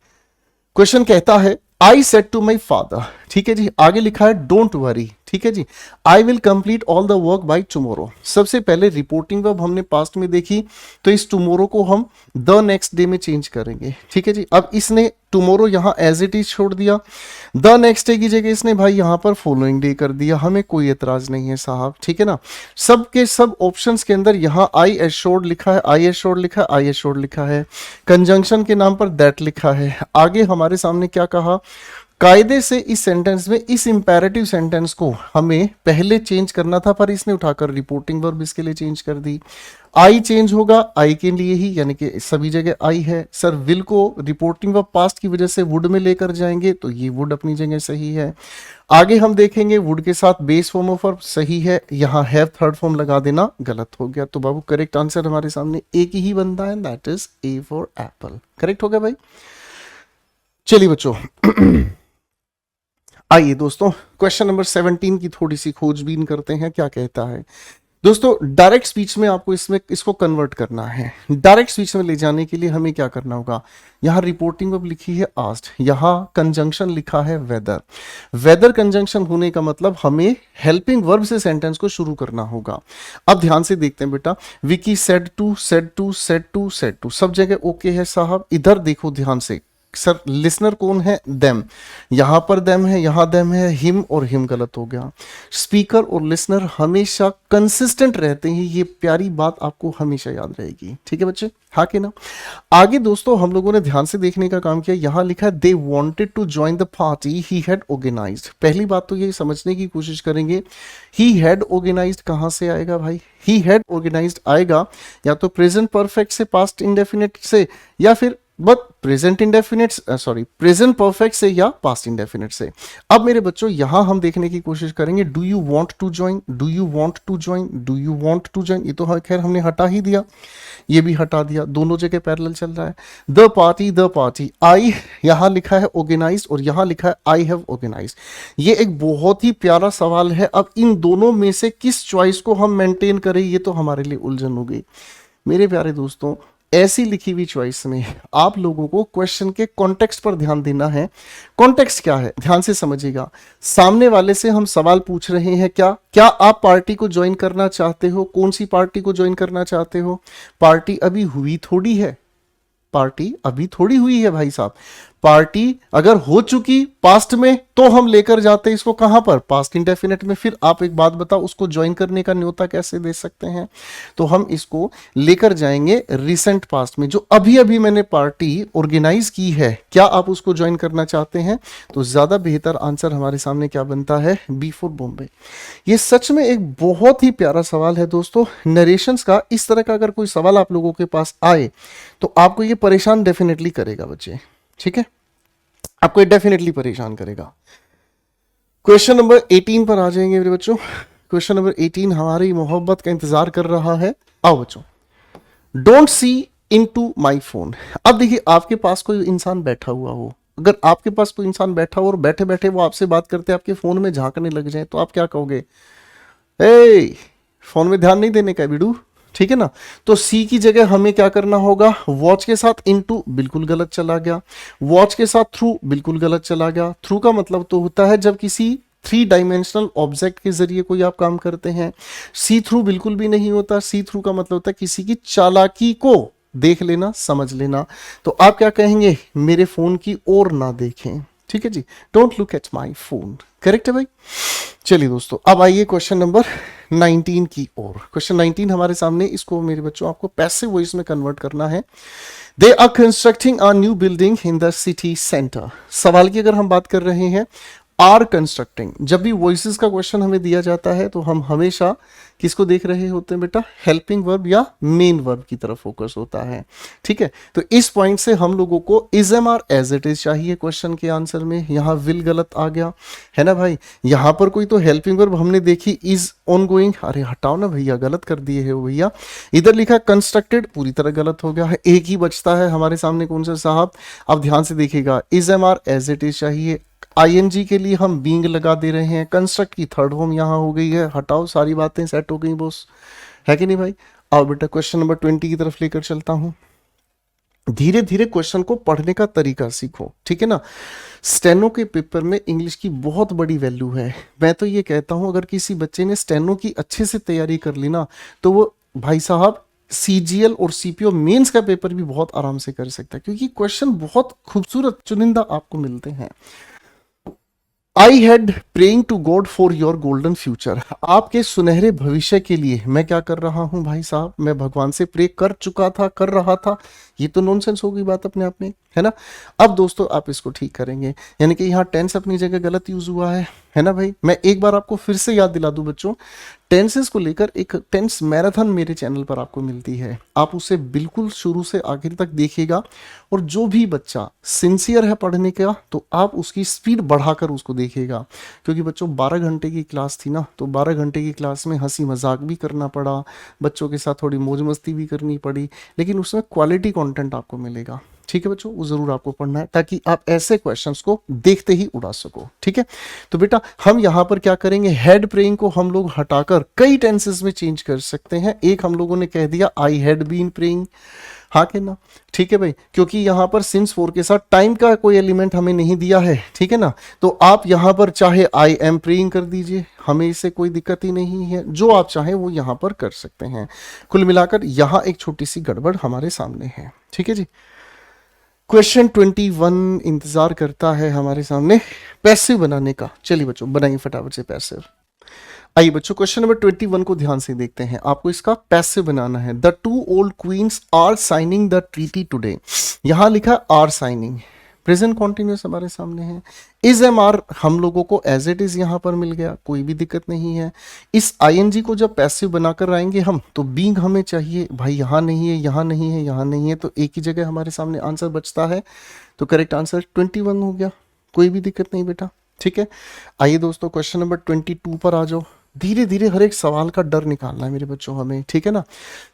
क्वेश्चन कहता है I said to my father, ठीक है जी। आगे लिखा है डोंट वरी, ठीक है जी। I will complete all the work by tomorrow. सबसे पहले रिपोर्टिंग वर्ब हमने पास्ट में देखी, तो इस टुमारो को हम द नेक्स्ट डे में चेंज करेंगे, ठीक है जी। अब इसने टुमारो यहां एज इट इज छोड़ दिया, द नेक्स्ट डे की जगह इसने भाई यहां पर फॉलोइंग डे कर दिया। हमें कोई एतराज नहीं है साहब, ठीक है ना। सब के सब ऑप्शंस के अंदर यहां आई एश्योर्ड लिखा है, आई एश्योर्ड लिखा है, आई एश्योर्ड लिखा है। कंजंक्शन के नाम पर दैट लिखा है। आगे हमारे सामने क्या कहा? कायदे से इस सेंटेंस में इस इंपैरेटिव सेंटेंस को हमें पहले चेंज करना था, पर इसने उठाकर रिपोर्टिंग वर्ब इसके लिए चेंज कर दी। आई चेंज होगा आई के लिए ही, यानी कि सभी जगह आई है। सर विल को रिपोर्टिंग वर्ब पास्ट की वजह से वुड में लेकर जाएंगे, तो ये वुड अपनी जगह सही है। आगे हम देखेंगे वुड के साथ बेस फॉर्म ऑफ वर्ब सही है, यहां हैव थर्ड फॉर्म लगा देना गलत हो गया। तो बाबू करेक्ट आंसर हमारे सामने एक ही बनता है, that is A for Apple. Correct हो गया भाई। चलिए बच्चों आइए दोस्तों क्वेश्चन नंबर 17 की थोड़ी सी खोजबीन करते हैं, क्या कहता है। दोस्तों डायरेक्ट स्पीच में आपको इसको कन्वर्ट करना है। डायरेक्ट स्पीच में ले जाने के लिए हमें क्या करना होगा, यहां रिपोर्टिंग वर्ब लिखी है आस्क्ड, यहां कंजंक्शन लिखा है वेदर। वेदर कंजंक्शन होने का मतलब हमें हेल्पिंग वर्ब से सेंटेंस को शुरू करना होगा। अब ध्यान से देखते हैं बेटा, Vicky said to said to said to said to, सब जगह ओके है साहब। इधर देखो ध्यान से, सर लिसनर कौन है, देम, यहां पर देम है, यहां देम है, हिम और हिम गलत हो गया। स्पीकर और लिसनर हमेशा कंसिस्टेंट रहते हैं, ये प्यारी बात आपको हमेशा याद रहेगी। ठीक है बच्चे, हाँ कि ना। आगे दोस्तों हम लोगों ने ध्यान से देखने का काम किया, यहां लिखा है they wanted to join the party he had organised. पहली बात तो ये समझने की कोशिश करेंगे, ही हैड ऑर्गेनाइज्ड कहां से आएगा भाई, ही हैड ऑर्गेनाइज्ड आएगा या तो प्रेजेंट परफेक्ट से, पास्ट इंडेफिनिट से, या फिर प्रेजेंट इंडेफिनिट प्रेजेंट परफेक्ट से, या पास्ट इंडेफिनिट से। अब मेरे बच्चों यहां हम देखने की कोशिश करेंगे, do you want to join, do you want to join, do you want to join, ये तो खैर हमने हटा ही दिया, ये भी हटा दिया, दोनों जगह पैरेलल चल रहा है। द पार्टी, आई यहां लिखा है ऑर्गेनाइज और यहां लिखा है आई हैव ऑर्गेनाइज। ये एक बहुत ही प्यारा सवाल है। अब इन दोनों में से किस चॉइस को हम मेंटेन करें, ये तो हमारे लिए उलझन हो गई। मेरे प्यारे दोस्तों ऐसी लिखी हुई चॉइस में आप लोगों को क्वेश्चन के कॉन्टेक्स्ट पर ध्यान देना है। कॉन्टेक्स्ट क्या है, ध्यान से समझिएगा। सामने वाले से हम सवाल पूछ रहे हैं, क्या आप पार्टी को ज्वाइन करना चाहते हो। कौन सी पार्टी को ज्वाइन करना चाहते हो, पार्टी अभी हुई थोड़ी है, पार्टी अभी थोड़ी हुई है भाई साहब। पार्टी अगर हो चुकी पास्ट में तो हम लेकर जाते इसको कहां पर, पास्ट इंडेफिनिट में। फिर आप एक बात बताओ, उसको ज्वाइन करने का न्योता कैसे दे सकते हैं, तो हम इसको लेकर जाएंगे रिसेंट पास्ट में, जो अभी अभी मैंने पार्टी ऑर्गेनाइज की है, क्या आप उसको ज्वाइन करना चाहते हैं। तो ज्यादा बेहतर आंसर हमारे सामने क्या बनता है, बी फॉर बॉम्बे। ये सच में एक बहुत ही प्यारा सवाल है दोस्तों। नरेशंस का इस तरह का अगर कोई सवाल आप लोगों के पास आए तो आपको ये परेशान डेफिनेटली करेगा बच्चे, ठीक है, आपको ये डेफिनेटली परेशान करेगा। क्वेश्चन नंबर 18 पर आ जाएंगे मेरे बच्चों। क्वेश्चन नंबर 18 हमारी मोहब्बत का इंतजार कर रहा है। आओ बच्चों, don't see into my phone. अब देखिए आपके पास कोई इंसान बैठा हुआ हो, अगर आपके पास कोई इंसान बैठा हो और बैठे बैठे वो आपसे बात करते आपके फोन में झांकने लग जाए, तो आप क्या कहोगे, ए फोन में ध्यान नहीं देने का बिडू, ठीक है ना। तो सी की जगह हमें क्या करना होगा, वॉच के साथ इनटू बिल्कुल गलत चला गया, वॉच के साथ थ्रू बिल्कुल गलत चला गया। थ्रू का मतलब तो होता है जब किसी 3 डायमेंशनल ऑब्जेक्ट के जरिए कोई आप काम करते हैं। सी थ्रू बिल्कुल भी नहीं होता, सी थ्रू का मतलब होता है किसी की चालाकी को देख लेना, समझ लेना। तो आप क्या कहेंगे, मेरे फोन की ओर ना देखें, ठीक है जी, don't look at my phone. Correct है भाई। चलिए दोस्तों अब आइए क्वेश्चन नंबर 19 की ओर। क्वेश्चन 19 हमारे सामने, इसको मेरे बच्चों आपको पैसिव वॉइस में कन्वर्ट करना है। They are constructing a new building in the city centre. सवाल की अगर हम बात कर रहे हैं, आर कंस्ट्रक्टिंग, जब भी वॉइसेस का क्वेश्चन हमें दिया जाता है तो हम हमेशा किसको देख रहे होते हैं बेटा, हेल्पिंग वर्ब या मेन वर्ब की तरफ फोकस होता है, ठीक है। तो इस पॉइंट से हम लोगों को is am are as it is चाहिए क्वेश्चन के आंसर में। यहां विल गलत आ गया है ना भाई, यहां पर कोई तो हेल्पिंग वर्ब हमने देखी इज ऑन गोइंग, अरे हटाओ ना भैया, गलत कर दिए है भैया। इधर लिखा कंस्ट्रक्टेड, पूरी तरह गलत हो गया है। एक ही बचता है हमारे सामने, कौन सा साहब, अब ध्यान से देखिएगा, is am are as it is चाहिए। आईएनजी के लिए हम बीइंग लगा दे रहे हैं, कंस्ट्रक्ट की थर्ड फॉर्म यहां हो गई है, हटाओ, सारी बातें सेट हो गई बॉस, है कि नहीं भाई। आओ बेटा क्वेश्चन नंबर 20 की तरफ लेकर चलता हूं। धीरे धीरे क्वेश्चन को पढ़ने का तरीका सीखो, ठीक है ना। स्टेनो के पेपर में इंग्लिश की बहुत बड़ी वैल्यू है। मैं तो ये कहता हूं अगर किसी बच्चे ने स्टेनो की अच्छे से तैयारी कर ली ना, तो वो भाई साहब सीजीएल और सीपीओ मेंस का पेपर भी बहुत आराम से कर सकता है, क्योंकि क्वेश्चन बहुत खूबसूरत चुनिंदा आपको मिलते हैं। I had praying to God for your golden future. आपके सुनहरे भविष्य के लिए मैं क्या कर रहा हूं भाई साहब, मैं भगवान से प्रे कर चुका था, कर रहा था, ये तो नॉनसेंस हो गई बात अपने आप में, है ना। अब दोस्तों आप इसको ठीक करेंगे, यानी कि यहाँ टेंस अपनी जगह गलत यूज हुआ है ना भाई। मैं एक बार आपको फिर से याद दिला दूं बच्चों, टेंसेस को लेकर एक टेंस मैराथन मेरे चैनल पर आपको मिलती है, आप उसे बिल्कुल शुरू से आखिर तक देखिएगा। और जो भी बच्चा सिंसियर है पढ़ने का, तो आप उसकी स्पीड बढ़ाकर उसको देखिएगा, क्योंकि बच्चों 12 घंटे की क्लास थी ना, तो 12 घंटे की क्लास में हंसी मजाक भी करना पड़ा, बच्चों के साथ थोड़ी मौज मस्ती भी करनी पड़ी, लेकिन उसमें क्वालिटी कंटेंट आपको मिलेगा। ठीक है बच्चों, वो जरूर आपको पढ़ना है, ताकि आप ऐसे क्वेश्चंस को देखते ही उड़ा सको। ठीक है, तो बेटा हम यहां पर क्या करेंगे, हेड प्रेइंग को हम लोग हटाकर कई टेंसेस में चेंज कर सकते हैं। एक हम लोगों ने कह दिया आई हैड बीन प्रेइंग, हाँ के ना, ठीक है भाई, क्योंकि यहां पर सिंस फोर के साथ टाइम का कोई एलिमेंट हमें नहीं दिया है, ठीक है ना। तो आप यहां पर चाहे आई एम प्रेइंग कर दीजिए, हमें इससे कोई दिक्कत ही नहीं है, जो आप चाहें वो यहां पर कर सकते हैं। कुल मिलाकर यहां एक छोटी सी गड़बड़ हमारे सामने है। ठीक है जी, क्वेश्चन 21 इंतजार करता है हमारे सामने पैसिव बनाने का। चलिए बच्चों बनाइए फटाफट से पैसिव। आइए बच्चों क्वेश्चन नंबर 21 को ध्यान से देखते हैं, आपको इसका पैसिव बनाना है। The two old queens are signing the treaty today, यहां लिखा आर साइनिंग, प्रेजेंट कॉन्टिन्यूस हमारे सामने है। इज एम आर हम लोगों को एज इट इज यहां पर मिल गया, कोई भी दिक्कत नहीं है। इस आईएनजी को जब पैसिव बनाकर आएंगे हम, तो बीइंग हमें चाहिए भाई, यहां नहीं है, यहां नहीं है, यहां नहीं है, तो एक ही जगह हमारे सामने आंसर बचता है। तो करेक्ट आंसर 21 हो गया, कोई भी दिक्कत नहीं बेटा। ठीक है, आइए दोस्तों क्वेश्चन नंबर 22 पर आ जाओ। धीरे धीरे हर एक सवाल का डर निकालना है मेरे बच्चों हमें, ठीक है ना।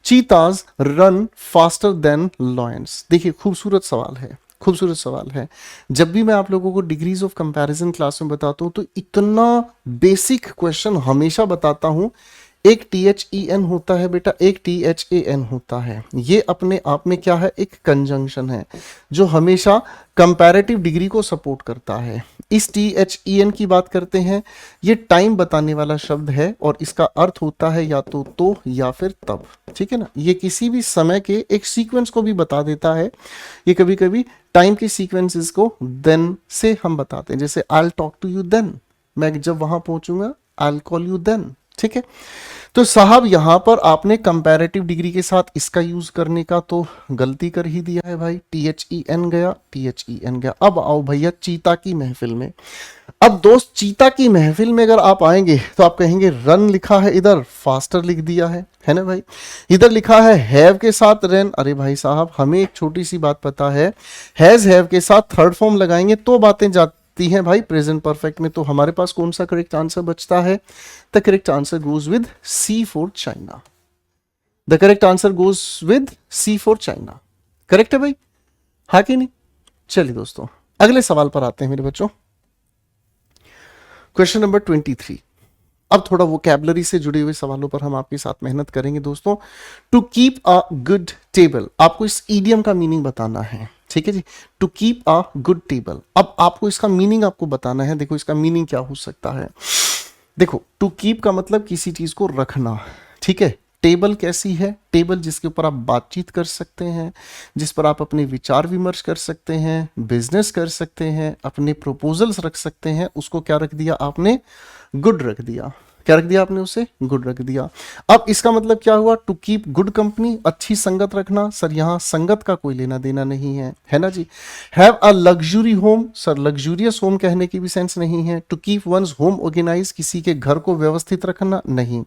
चीताज रन फास्टर देन लॉयंस, देखिए खूबसूरत सवाल है, खूबसूरत सवाल है। जब भी मैं आप लोगों को डिग्रीज ऑफ कंपैरिजन क्लास में बताता हूं, तो इतना बेसिक क्वेश्चन हमेशा बताता हूं। एक THEN होता है बेटा, एक THAN होता है, ये अपने आप में क्या है, एक कंजंक्शन है जो हमेशा कंपैरेटिव डिग्री को सपोर्ट करता है। इस THEN की बात करते हैं, ये टाइम बताने वाला शब्द है और इसका अर्थ होता है या तो या फिर तब, ठीक है ना। ये किसी भी समय के एक सीक्वेंस को भी बता देता है। ये कभी कभी टाइम के सीक्वेंसेस को देन से हम बताते हैं, जैसे I will talk to you then, मैं जब वहां पहुंचूंगा I will call you then. ठीक है, तो साहब यहां पर आपने कंपैरेटिव डिग्री के साथ इसका यूज करने का तो गलती कर ही दिया है भाई। THEN गया, THEN गया। अब आओ भैया चीता की महफिल में। अब दोस्त चीता की महफिल में अगर आप आएंगे तो आप कहेंगे रन लिखा है इधर, फास्टर लिख दिया है ना भाई। इधर लिखा है हैव के साथ रन, अरे भाई साहब हमें एक छोटी सी बात पता है, हैज हैव के साथ थर्ड फॉर्म लगाएंगे तो बातें जाती हैं भाई प्रेजेंट परफेक्ट में। तो हमारे पास कौन सा करेक्ट आंसर बचता है, the correct answer goes with C for China. The correct answer goes with C for China, correct है भाई, हाँ कि नहीं। चलिए दोस्तों अगले सवाल पर आते हैं मेरे बच्चों, क्वेश्चन नंबर 23। अब थोड़ा वोकैबुलरी से जुड़े हुए सवालों पर हम आपके साथ मेहनत करेंगे दोस्तों। To keep a good table, आपको इस ईडियम का मीनिंग बताना है, ठीक है जी। To keep a good table, अब आपको इसका मीनिंग आपको बताना है। देखो इसका मीनिंग क्या हो सकता है। देखो टू कीप का मतलब किसी चीज को रखना, ठीक है। टेबल कैसी है, टेबल जिसके ऊपर आप बातचीत कर सकते हैं, जिस पर आप अपने विचार विमर्श कर सकते हैं, बिजनेस कर सकते हैं, अपने प्रपोजल्स रख सकते हैं, उसको क्या रख दिया आपने, गुड रख दिया। क्या रख दिया आपने, उसे गुड रख दिया। अब इसका मतलब क्या हुआ, टू कीप गुड कंपनी, अच्छी संगत रखना। सर यहाँ संगत का कोई लेना देना नहीं है ना जी। Have a luxury home, sir luxurious home कहने की भी सेंस नहीं है। To keep one's home organise, किसी के घर को व्यवस्थित रखना नहीं।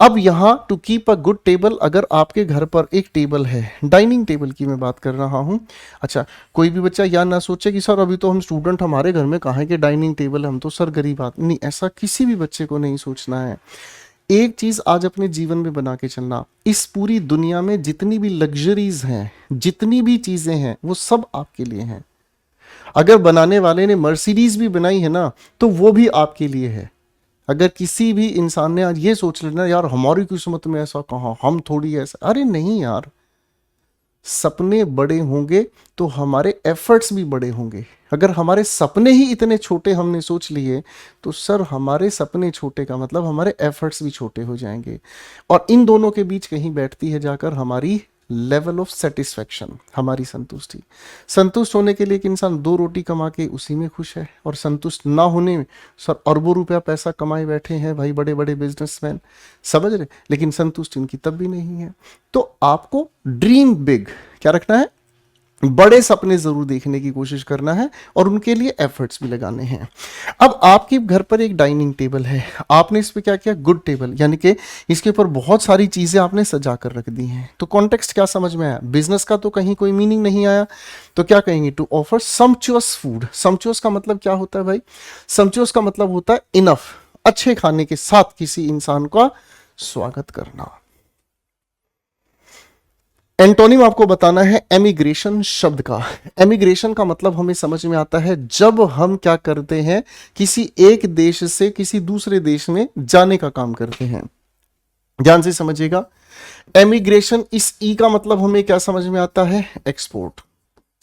अब यहां to keep a good table, अगर आपके घर पर एक टेबल है, डाइनिंग टेबल की मैं बात कर रहा हूं। अच्छा, कोई भी बच्चा या ना सोचे कि सर अभी तो हम स्टूडेंट, हमारे घर में कहाँ है कि डाइनिंग टेबल, हम तो सर गरीब आदमी। नहीं, ऐसा किसी भी बच्चे को नहीं सोचना है। एक चीज आज अपने जीवन में बना के चलना, इस पूरी दुनिया में जितनी भी लग्जरीज हैं, जितनी भी चीजें हैं, वो सब आपके लिए हैं। अगर बनाने वाले ने मर्सिडीज भी बनाई है ना, तो वो भी आपके लिए है। अगर किसी भी इंसान ने आज ये सोच लेना यार हमारी किस्मत में ऐसा कहाँ, हम थोड़ी ऐसा, अरे नहीं यार, सपने बड़े होंगे तो हमारे एफर्ट्स भी बड़े होंगे। अगर हमारे सपने ही इतने छोटे हमने सोच लिए, तो सर हमारे सपने छोटे का मतलब हमारे एफर्ट्स भी छोटे हो जाएंगे। और इन दोनों के बीच कहीं बैठती है जाकर हमारी लेवल ऑफ सेटिस्फेक्शन, हमारी संतुष्टि। संतुष्ट होने के लिए एक इंसान 2 रोटी कमा के उसी में खुश है, और संतुष्ट ना होने में सर अरबों रुपया पैसा कमाए बैठे हैं भाई बड़े बड़े बिजनेसमैन, समझ रहे, लेकिन संतुष्ट इनकी तब भी नहीं है। तो आपको ड्रीम बिग, क्या रखना है, बड़े सपने जरूर देखने की कोशिश करना है और उनके लिए एफर्ट्स भी लगाने हैं। अब आपके घर पर एक डाइनिंग टेबल है, आपने इस पे क्या किया, गुड टेबल, यानी कि इसके ऊपर बहुत सारी चीजें आपने सजा कर रख दी हैं। तो कॉन्टेक्स्ट क्या समझ में आया, बिजनेस का तो कहीं कोई मीनिंग नहीं आया, तो क्या कहेंगे, टू ऑफर सम्पचुअस फूड। सम्पचुअस का मतलब क्या होता है भाई, सम्पचुअस का मतलब होता है इनफ, अच्छे खाने के साथ किसी इंसान का स्वागत करना। एंटोनिम आपको बताना है एमिग्रेशन शब्द का। एमिग्रेशन का मतलब हमें समझ में आता है जब हम क्या करते हैं, किसी एक देश से किसी दूसरे देश में जाने का काम करते हैं। ध्यान से समझिएगा, एमिग्रेशन, इस ई का मतलब हमें क्या समझ में आता है, एक्सपोर्ट।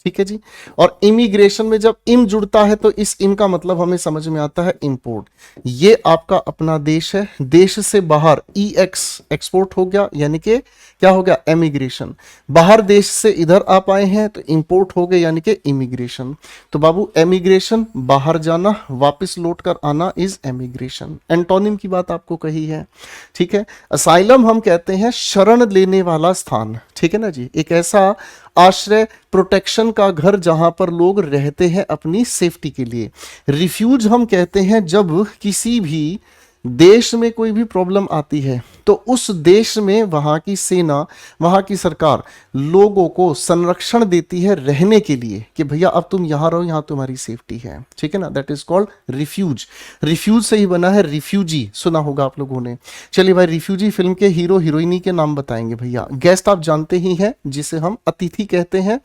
ठीक है जी। और इमिग्रेशन में जब इम जुड़ता है तो इस इम का मतलब हमें समझ में आता है इंपोर्ट। ये आपका अपना देश है, देश से बाहर ई एक्स एक्सपोर्ट हो गया, यानी कि क्या हो गया, एमिग्रेशन। बाहर देश से इधर आप आए हैं तो इंपोर्ट हो गए, यानी कि इमिग्रेशन। तो बाबू एमिग्रेशन बाहर जाना, वापस लौट कर आना इज एमिग्रेशन। एंटोनिम की बात आपको कही है। ठीक है। असाइलम हम कहते हैं शरण लेने वाला स्थान। ठीक है ना जी, एक ऐसा आश्रय, प्रोटेक्शन का घर जहां पर लोग रहते हैं अपनी सेफ्टी के लिए। रिफ्यूज हम कहते हैं जब किसी भी देश में कोई भी प्रॉब्लम आती है तो उस देश में वहां की सेना, वहां की सरकार लोगों को संरक्षण देती है रहने के लिए, कि भैया अब तुम यहां रहो, यहां तुम्हारी सेफ्टी है। ठीक है ना, that is called refuge. Refuge से ही बना है रिफ्यूजी, सुना होगा आप लोगों ने। चलिए भाई, रिफ्यूजी फिल्म के हीरो हीरोइनी के नाम बताएंगे भैया। गेस्ट आप जानते ही हैं, जिसे हम अतिथि कहते हैं।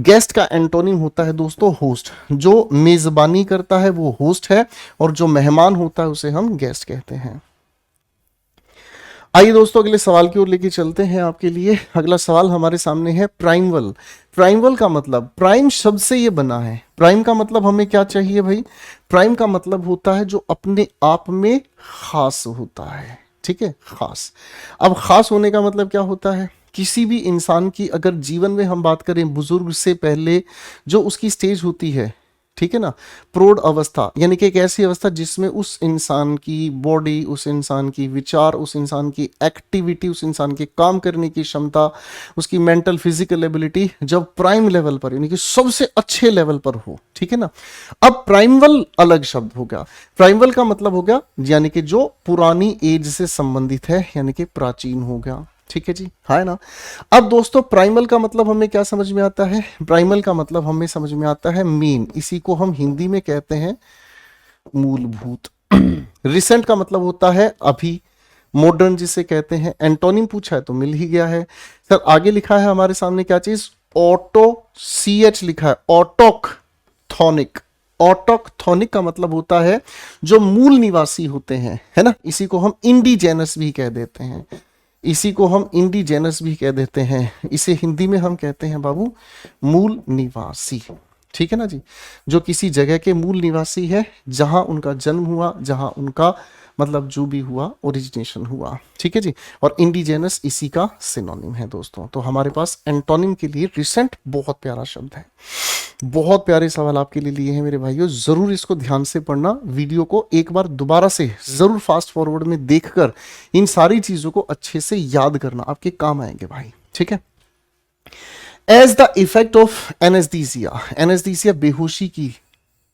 गेस्ट का एंटोनिम होता है दोस्तों होस्ट। जो मेजबानी करता है वो होस्ट है, और जो मेहमान होता है उसे हम गेस्ट कहते हैं। आइए दोस्तों, अगले सवाल की ओर लेके चलते हैं आपके लिए। अगला सवाल हमारे सामने है प्राइमवल। प्राइमवल का मतलब, प्राइम शब्द से ये बना है। प्राइम का मतलब हमें क्या चाहिए भाई, प्राइम का मतलब होता है जो अपने आप में खास होता है। ठीक है, खास। अब खास होने का मतलब क्या होता है, किसी भी इंसान की अगर जीवन में हम बात करें, बुजुर्ग से पहले जो उसकी स्टेज होती है, ठीक है ना, प्रौढ़ अवस्था, यानी कि एक ऐसी अवस्था जिसमें उस इंसान की बॉडी, उस इंसान की विचार, उस इंसान की एक्टिविटी, उस इंसान के काम करने की क्षमता, उसकी मेंटल फिजिकल एबिलिटी जब प्राइम लेवल पर, यानी कि सबसे अच्छे लेवल पर हो। ठीक है ना। अब प्राइमवल अलग शब्द हो गया। प्राइमवल का मतलब हो गया यानी कि जो पुरानी एज से संबंधित है, यानी कि प्राचीन हो गया। ठीक है जी, है ना। अब दोस्तों, प्राइमल का मतलब हमें क्या समझ में आता है, प्राइमल का मतलब हमें समझ में आता है मेन, इसी को हम हिंदी में कहते हैं मूलभूत। रिसेंट का मतलब होता है अभी, मॉडर्न जिसे कहते हैं। एंटोनिम पूछा है तो मिल ही गया है सर। आगे लिखा है हमारे सामने क्या चीज, ऑटो, सी एच लिखा है, ऑटोक्थोनिक। ऑटोक्थोनिक का मतलब होता है जो मूल निवासी होते हैं, है ना। इसी को हम इंडिजेनस भी कह देते हैं, इसी को हम इंडिजेनस भी कह देते हैं। इसे हिंदी में हम कहते हैं बाबू मूल निवासी। ठीक है ना जी, जो किसी जगह के मूल निवासी है, जहां उनका जन्म हुआ, जहां उनका मतलब जो भी हुआ ओरिजिनेशन हुआ। ठीक है जी। और इंडिजेनस इसी का सिनोनिम है दोस्तों। तो हमारे पास एंटोनिम के लिए रिसेंट बहुत प्यारा शब्द है। बहुत प्यारे सवाल आपके लिए लिए हैं मेरे भाइयों, जरूर इसको ध्यान से पढ़ना। वीडियो को एक बार दोबारा से जरूर फास्ट फॉरवर्ड में देखकर इन सारी चीजों को अच्छे से याद करना, आपके काम आएंगे भाई। ठीक है। As the effect of anaesthesia, anaesthesia बेहोशी की,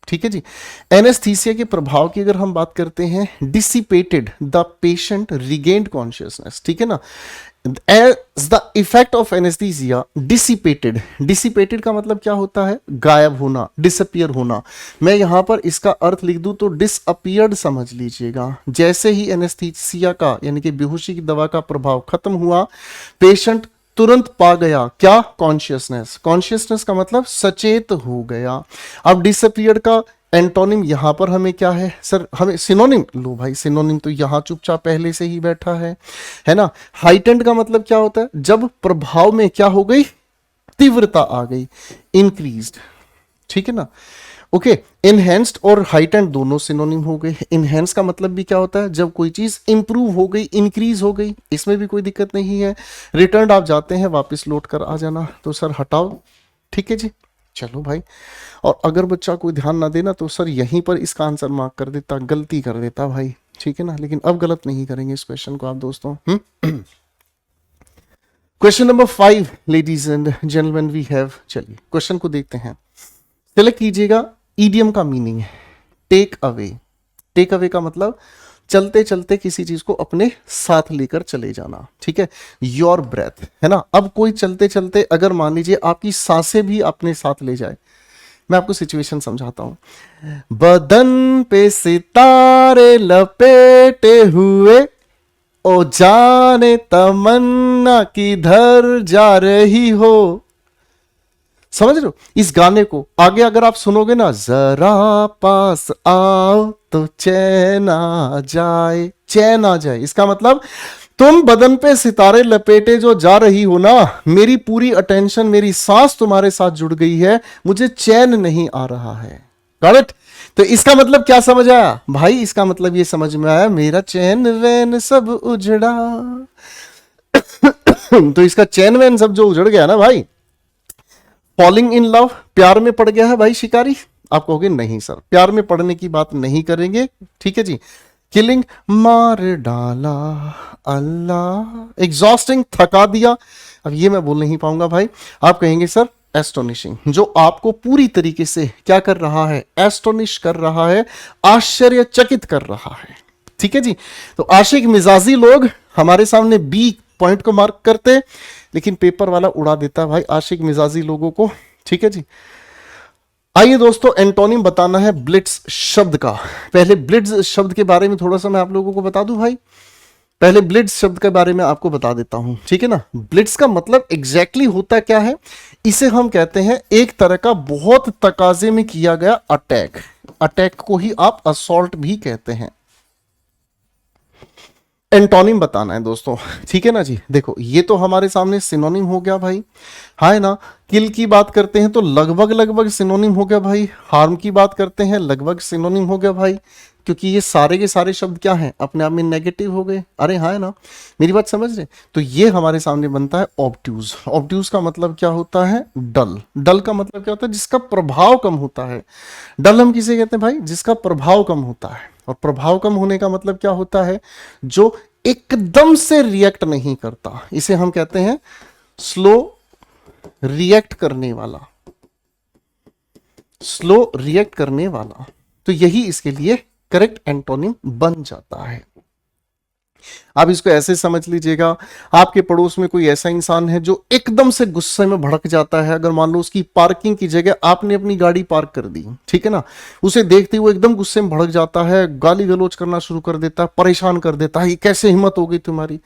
ठीक है जी। एनेस्थीसिया के प्रभाव की अगर हम बात करते हैं, dissipated the patient regained consciousness. ठीक है ना, as the effect of anaesthesia dissipated. Dissipated का मतलब क्या होता है, गायब होना, डिसअपियर होना। मैं यहां पर इसका अर्थ लिख दूं तो डिसअपियर्ड समझ लीजिएगा। जैसे ही एनेस्थीसिया का यानी कि बेहोशी की दवा का प्रभाव खत्म हुआ, पेशेंट तुरंत पा गया क्या, कॉन्शियसनेस। कॉन्शियसनेस का मतलब सचेत हो गया। अब डिसअपियर्ड का एंटोनिम यहां पर हमें क्या है सर, हमें सिनोनिम लो भाई, सिनोनिम तो यहां चुपचाप पहले से ही बैठा है ना। हाइटेंड का मतलब क्या होता है, जब प्रभाव में क्या हो गई, तीव्रता आ गई, इंक्रीज्ड। ठीक है ना। ओके, इनहेंस्ड और हाइटेंड दोनों सिनोनिम हो गए। इनहेंस का मतलब भी क्या होता है, जब कोई चीज इंप्रूव हो गई, इंक्रीज हो गई, इसमें भी कोई दिक्कत नहीं है। रिटर्न आप जाते हैं, वापस लौट कर आ जाना, तो सर हटाओ। ठीक है जी, चलो भाई। और अगर बच्चा कोई ध्यान ना देना तो सर यहीं पर इसका आंसर मार्क कर देता, गलती कर देता भाई। ठीक है ना, लेकिन अब गलत नहीं करेंगे इस क्वेश्चन को आप दोस्तों। Question number 5 ladies and gentlemen we have, चलिए क्वेश्चन को देखते हैं। सेलेक्ट कीजिएगा ईडियम का मीनिंग है टेक अवे। टेक अवे का मतलब चलते चलते किसी चीज को अपने साथ लेकर चले जाना, ठीक है। योर ब्रेथ है ना। अब कोई चलते चलते अगर मान लीजिए आपकी सांसें भी अपने साथ ले जाए, मैं आपको सिचुएशन समझाता हूं। बदन पे सितारे लपेटे हुए, ओ जाने तमन्ना किधर जा रही हो। समझ रहे हो इस गाने को? आगे अगर आप सुनोगे ना, जरा पास आओ तो चैन आ जाए, चैन आ जाए। इसका मतलब तुम बदन पे सितारे लपेटे जो जा रही हो ना, मेरी पूरी अटेंशन, मेरी सांस तुम्हारे साथ जुड़ गई है, मुझे चैन नहीं आ रहा है। Got it? तो इसका मतलब क्या समझ आया भाई? इसका मतलब ये समझ में आया, मेरा चैन वैन सब उजड़ा। तो इसका चैन वैन सब जो उजड़ गया ना भाई, फॉलिंग इन लव, प्यार में पड़ गया है भाई शिकारी। आप कहोगे नहीं सर, प्यार में पड़ने की बात नहीं करेंगे, ठीक है जी। किलिंग, मार डाला अल्लाह। एग्जॉस्टिंग, थका दिया। अब ये मैं बोल नहीं पाऊंगा भाई। आप कहेंगे सर एस्टोनिशिंग, जो आपको पूरी तरीके से क्या कर रहा है? एस्टोनिश कर रहा है, आश्चर्यचकित कर रहा है, ठीक है जी। तो आशिक मिजाजी लोग हमारे सामने बी पॉइंट को मार्क करते, लेकिन पेपर वाला उड़ा देता भाई आशिक मिजाजी लोगों को, ठीक है जी। आइए दोस्तों, एंटोनिम बताना है ब्लिट्स शब्द का। पहले ब्लिट्स शब्द के बारे में थोड़ा सा मैं आप लोगों को बता दूं भाई। पहले ब्लिट्स शब्द के बारे में आपको बता देता हूं, ठीक है ना। ब्लिट्स का मतलब एग्जैक्टली होता क्या है? इसे हम कहते हैं एक तरह का बहुत तकाजे में किया गया अटैक। अटैक को ही आप असॉल्ट भी कहते हैं। एंटोनिम बताना है दोस्तों, ठीक है ना जी। देखो ये तो हमारे सामने सिनोनिम हो गया भाई, हाँ है ना। किल की बात करते हैं तो लगभग लगभग सिनोनिम हो गया भाई। हार्म की बात करते हैं लगभग सिनोनिम हो गया भाई, क्योंकि ये सारे के सारे शब्द क्या हैं? अपने आप में नेगेटिव हो गए। अरे हाँ है ना, मेरी बात समझ रहे? तो ये हमारे सामने बनता है ऑब्ट्यूज। ऑब्ट्यूज का मतलब क्या होता है? डल। डल का मतलब क्या होता है? जिसका प्रभाव कम होता है। डल हम किसे कहते हैं भाई? जिसका प्रभाव कम होता है। और प्रभाव कम होने का मतलब क्या होता है? जो एकदम से रिएक्ट नहीं करता, इसे हम कहते हैं स्लो रिएक्ट करने वाला। स्लो रिएक्ट करने वाला, तो यही इसके लिए करेक्ट एंटोनिम बन जाता है। आप इसको ऐसे समझ लीजिएगा, आपके पड़ोस में कोई ऐसा इंसान है जो एकदम से गुस्से में भड़क जाता है। अगर मान लो उसकी पार्किंग की जगह आपने अपनी गाड़ी पार्क कर दी, ठीक है ना, उसे देखते ही वो एकदम गुस्से में भड़क जाता है, गाली गलौज करना शुरू कर देता है, परेशान कर देता है। कैसे हिम्मत हो गई तुम्हारी?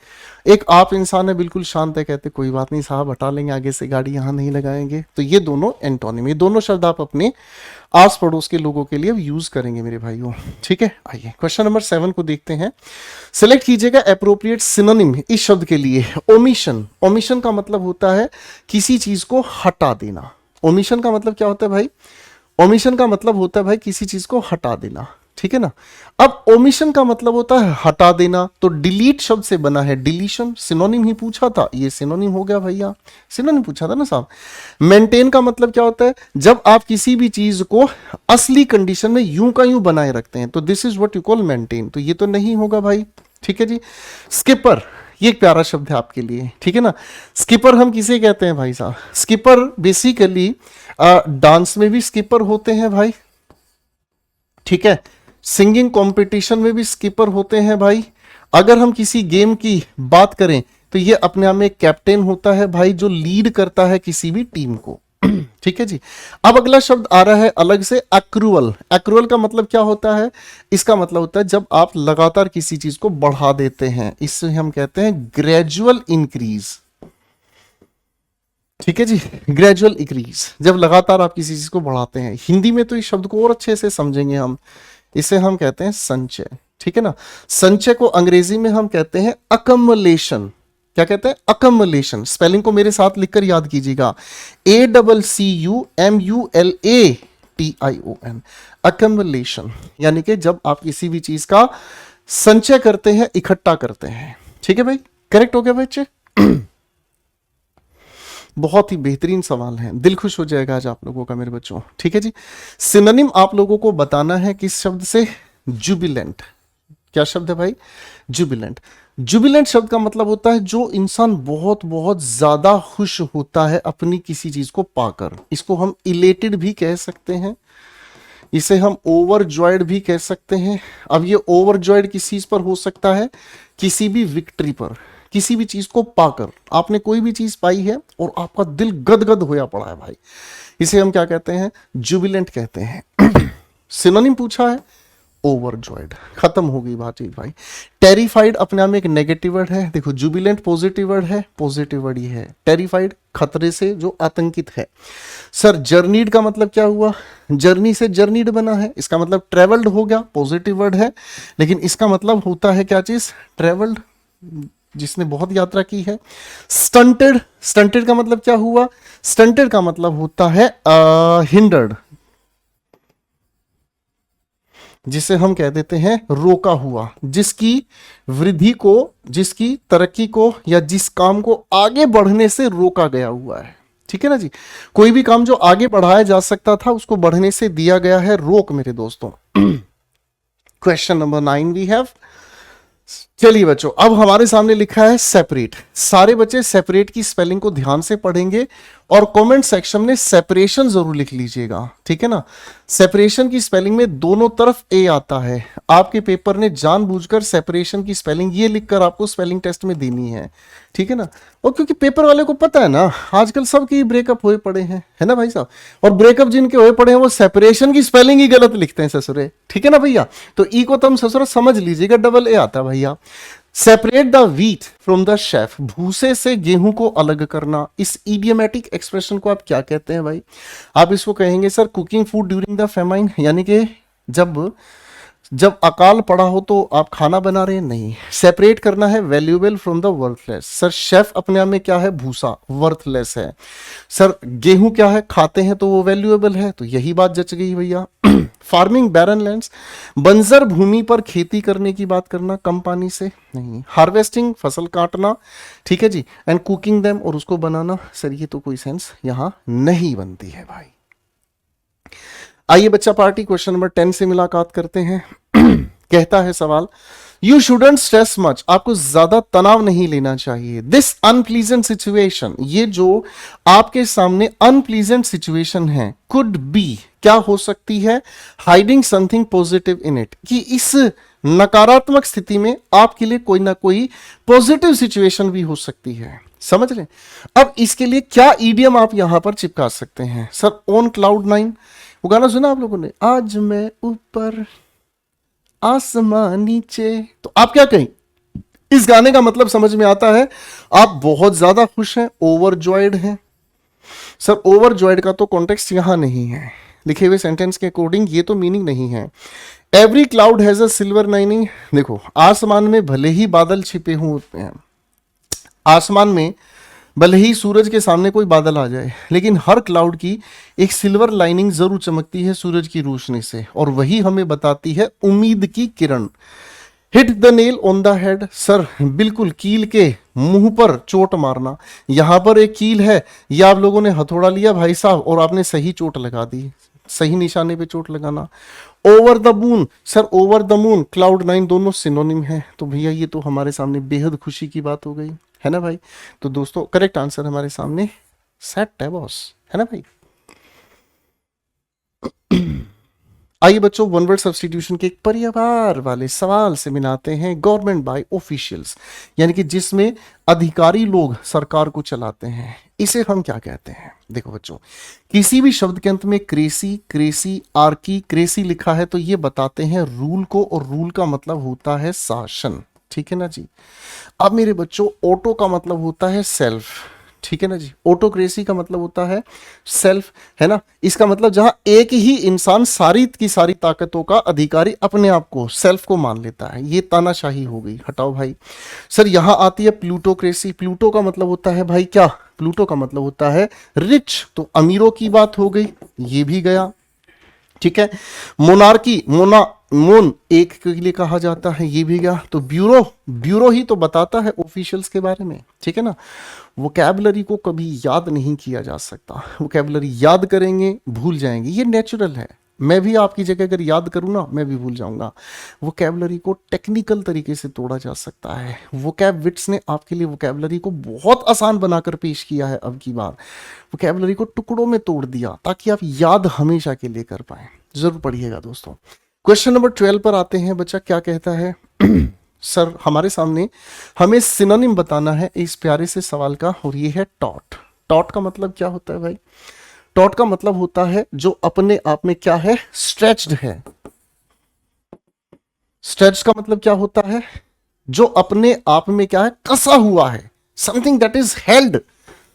एक आप इंसान है बिल्कुल शांत है, कहते कोई बात नहीं साहब, हटा लेंगे, आगे से गाड़ी यहां नहीं लगाएंगे। तो ये दोनों एंटोनिम, ये दोनों शब्द आप अपने आस पड़ोस के लोगों के लिए यूज करेंगे मेरे भाइयों, ठीक है। आइए क्वेश्चन नंबर 7 को देखते हैं। सिलेक्ट कीजिएगा एप्रोप्रिएट सिनोनिम इस शब्द के लिए। ओमिशन। ओमिशन का मतलब होता है किसी चीज को हटा देना। ओमिशन का मतलब क्या होता है भाई? ओमिशन का मतलब होता है भाई किसी चीज को हटा देना, ठीक है ना। अब ओमिशन का मतलब होता है हटा देना, तो डिलीट शब्द से बना है डिलीशन। सिनोनिम ही पूछा था, ये सिनोनिम हो गया भैया, सिनोनिम पूछा था ना साहब। मेंटेन का मतलब क्या होता है? जब आप किसी भी चीज को असली कंडीशन में यूं का यूं बनाए रखते हैं, तो this is what you call maintain. तो ये तो नहीं होगा भाई, ठीक है जी। स्किपर, ये एक प्यारा शब्द है आपके लिए, ठीक है ना। स्किपर हम किसे कहते हैं भाई साहब? स्किपर बेसिकली डांस में भी स्किपर होते हैं भाई, ठीक है। सिंगिंग कंपटीशन में भी स्किपर होते हैं भाई। अगर हम किसी गेम की बात करें तो ये अपने आप में एक कैप्टन होता है भाई, जो लीड करता है किसी भी टीम को, ठीक है जी। अब अगला शब्द आ रहा है अलग से, एक्रूअल। एक्रूअल का मतलब क्या होता है? इसका मतलब होता है जब आप लगातार किसी चीज को बढ़ा देते हैं, इससे हम कहते हैं ग्रेजुअल इंक्रीज, ठीक है जी। ग्रेजुअल इंक्रीज, जब लगातार आप किसी चीज को बढ़ाते हैं। हिंदी में तो इस शब्द को और अच्छे से समझेंगे हम, इसे हम कहते हैं संचय, ठीक है ना। संचय को अंग्रेजी में हम कहते हैं अकमलेशन। क्या कहते हैं? अकमलेशन। स्पेलिंग को मेरे साथ लिखकर याद कीजिएगा, ACCUMULATION, अकमलेशन। यानी कि जब आप किसी भी चीज का संचय करते हैं, इकट्ठा करते हैं, ठीक है भाई। करेक्ट हो गया बच्चे? बहुत ही बेहतरीन सवाल है, दिल खुश हो जाएगा आज आप लोगों का मेरे बच्चों, ठीक है जी। सिनोनिम आप लोगों को बताना है किस शब्द से? जुबिलेंट। क्या शब्द है भाई? जुबिलेंट। जुबिलेंट शब्द का मतलब होता है जो इंसान बहुत बहुत ज्यादा खुश होता है अपनी किसी चीज को पाकर। इसको हम इलेटेड भी कह सकते हैं, इसे हम ओवरजॉयड भी कह सकते हैं। अब ये ओवरजॉयड किस चीज पर हो सकता है? किसी भी विक्ट्री पर, किसी भी चीज को पाकर। आपने कोई भी चीज पाई है और आपका दिल गदगद होया पड़ा है भाई, इसे हम क्या कहते हैं? जुबिलेंट कहते हैं। सिनोनिम पूछा है, ओवरजॉयड। खत्म हो गई बातचीत भाई। टेरिफाइड अपने आप में एक नेगेटिव वर्ड है। देखो जुबिलेंट पॉजिटिव वर्ड है, पॉजिटिव वर्ड ही है। टेरिफाइड खतरे से, जो आतंकित है। सर जर्नीड का मतलब क्या हुआ? जर्नी से जर्नीड बना है, इसका मतलब ट्रेवल्ड हो गया, पॉजिटिव वर्ड है। लेकिन इसका मतलब होता है क्या चीज? ट्रेवल्ड, जिसने बहुत यात्रा की है। स्टंटेड, स्टंटेड का मतलब क्या हुआ? स्टंटेड का मतलब होता है हिंडर्ड, जिसे हम कह देते हैं रोका हुआ, जिसकी वृद्धि को, जिसकी तरक्की को या जिस काम को आगे बढ़ने से रोका गया हुआ है। ठीक है ना जी? कोई भी काम जो आगे बढ़ाया जा सकता था उसको बढ़ने से दिया गया है रोक मेरे दोस्तों। Question number 9 we have. चलिए बच्चों, अब हमारे सामने लिखा है सेपरेट। सारे बच्चे सेपरेट की स्पेलिंग को ध्यान से पढ़ेंगे और कमेंट सेक्शन में सेपरेशन जरूर लिख लीजिएगा, ठीक है ना? सेपरेशन की स्पेलिंग में दोनों तरफ ए आता है। आपके पेपर ने जानबूझकर सेपरेशन की स्पेलिंग ये लिखकर आपको स्पेलिंग टेस्ट में देनी है, ठीक है ना? और क्योंकि पेपर वाले को पता है ना आजकल सबके ब्रेकअप हुए पड़े हैं, है ना भाई साहब? और ब्रेकअप जिनके हुए पड़े हैं वो सेपरेशन की स्पेलिंग ही गलत लिखते हैं ससुरे, ठीक है ना भैया? तो ई को तुम ससुरा समझ लीजिएगा, डबल ए आता है भैया। Separate the wheat from the chef, भूसे से गेहूं को अलग करना। इस इडियमेटिक एक्सप्रेशन को आप क्या कहते हैं भाई? आप इसको कहेंगे sir cooking food during the famine, यानी कि जब अकाल पड़ा हो तो आप खाना बना रहे हैं, नहीं। सेपरेट करना है valuable from the worthless. Sir chef अपने आप में क्या है? भूसा, वर्थलेस है। सर गेहूं क्या है? खाते हैं तो वो वैल्यूएबल है, तो यही बात जच गई भैया। फार्मिंग बैरन लैंड्स, बंजर भूमि पर खेती करने की बात करना कम पानी से, नहीं। हार्वेस्टिंग, फसल काटना, ठीक है जी। एंड कुकिंग देम, और उसको बनाना। सर ये तो कोई सेंस यहां नहीं बनती है भाई। आइए बच्चा पार्टी क्वेश्चन नंबर 10 से मुलाकात करते हैं। कहता है सवाल, यू शुडंट स्ट्रेस मच, आपको ज्यादा तनाव नहीं लेना चाहिए। दिस अनप्लीजेंट सिचुएशन, ये जो आपके सामने अनप्लीजेंट सिचुएशन है, कुड बी, क्या हो सकती है? Hiding something positive in it, कि इस नकारात्मक स्थिति में आपके लिए कोई ना कोई पॉजिटिव सिचुएशन भी हो सकती है। समझ रहे? अब इसके लिए क्या ईडियम आप यहां पर चिपका सकते हैं? सर ऑन क्लाउड 9, वो गाना सुना आप लोगों ने, आज मैं ऊपर आसमान नीचे, तो आप क्या कहें? इस गाने का मतलब समझ में आता है, आप बहुत ज्यादा खुश हैं, ओवरजॉयड हैं। सर ओवरजॉयड का तो कॉन्टेक्स्ट यहां नहीं है, लिखे हुए सेंटेंस के अकॉर्डिंग ये तो मीनिंग नहीं है। Every cloud has a silver lining, देखो आसमान में भले ही बादल छिपे होते हैं, आसमान में भले ही सूरज के सामने कोई बादल आ जाए, लेकिन हर क्लाउड की एक सिल्वर लाइनिंग जरूर चमकती है सूरज की रोशनी से, और वही हमें बताती है उम्मीद की किरण। Hit the nail on the head, sir बिल्कुल कील के मुंह पर चोट मारना। यहां पर एक कील है, ये आप लोगों ने हथौड़ा लिया भाई साहब और आपने सही चोट लगा दी, सही निशाने पे चोट लगाना। Over the moon, sir over the moon, cloud 9 दोनों सिनोनिम है, तो भैया ये तो हमारे सामने बेहद खुशी की बात हो गई, है ना भाई? तो दोस्तों करेक्ट आंसर हमारे सामने सेट है बॉस, है ना भाई? आइए बच्चों, वन वर्ड सब्स्टिट्यूशन के एक परिवार वाले सवाल से मिलाते हैं। गवर्नमेंट बाय ऑफिशियल्स, यानी कि जिसमें अधिकारी लोग सरकार को चलाते हैं, इसे हम क्या कहते हैं? देखो बच्चों, किसी भी शब्द के अंत में क्रेसी, क्रेसी, आर्की, क्रेसी लिखा है तो ये बताते हैं रूल को, और रूल का मतलब होता है शासन, ठीक है ना जी? अब मेरे बच्चों, ऑटो का मतलब होता है सेल्फ, ठीक है ना जी? ऑटोक्रेसी का मतलब होता है सेल्फ, है ना? इसका मतलब जहां एक ही इंसान सारी की सारी ताकतों का अधिकारी अपने आप को, सेल्फ को मान लेता है, ये तानाशाही हो गई, हटाओ भाई। सर यहां आती है प्लूटोक्रेसी, प्लूटो का मतलब होता है भाई क्या? प्लूटो का मतलब होता है रिच, तो अमीरों की बात हो गई, ये भी गया, ठीक है। मोनार्की, मोन एक के लिए कहा जाता है, ये भी गया। तो ब्यूरो, ब्यूरो ही तो बताता है ऑफिशियल्स के बारे में, ठीक है ना? वोकैबुलरी को कभी याद नहीं किया जा सकता, वोकैबुलरी याद करेंगे भूल जाएंगे, ये नेचुरल है, मैं भी आपकी जगह अगर याद करूँ ना, मैं भी भूल जाऊंगा। वोकैबलरी को टेक्निकल तरीके से तोड़ा जा सकता है। वोकैब विट्स ने आपके लिए वोकैबलरी को बहुत आसान बनाकर पेश किया है। अब की बार वोकैबलरी को टुकड़ों में तोड़ दिया ताकि आप याद हमेशा के लिए कर पाए। जरूर पढ़िएगा दोस्तों। क्वेश्चन नंबर 12 पर आते हैं। बच्चा क्या कहता है? सर हमारे सामने हमें सिनोनिम बताना है इस प्यारे से सवाल का, और ये है टॉट। टॉट का मतलब क्या होता है भाई? टॉट का मतलब होता है जो अपने आप में क्या है? स्ट्रेच्ड है। स्ट्रेच का मतलब क्या होता है? जो अपने आप में क्या है? कसा हुआ है। Something that is held,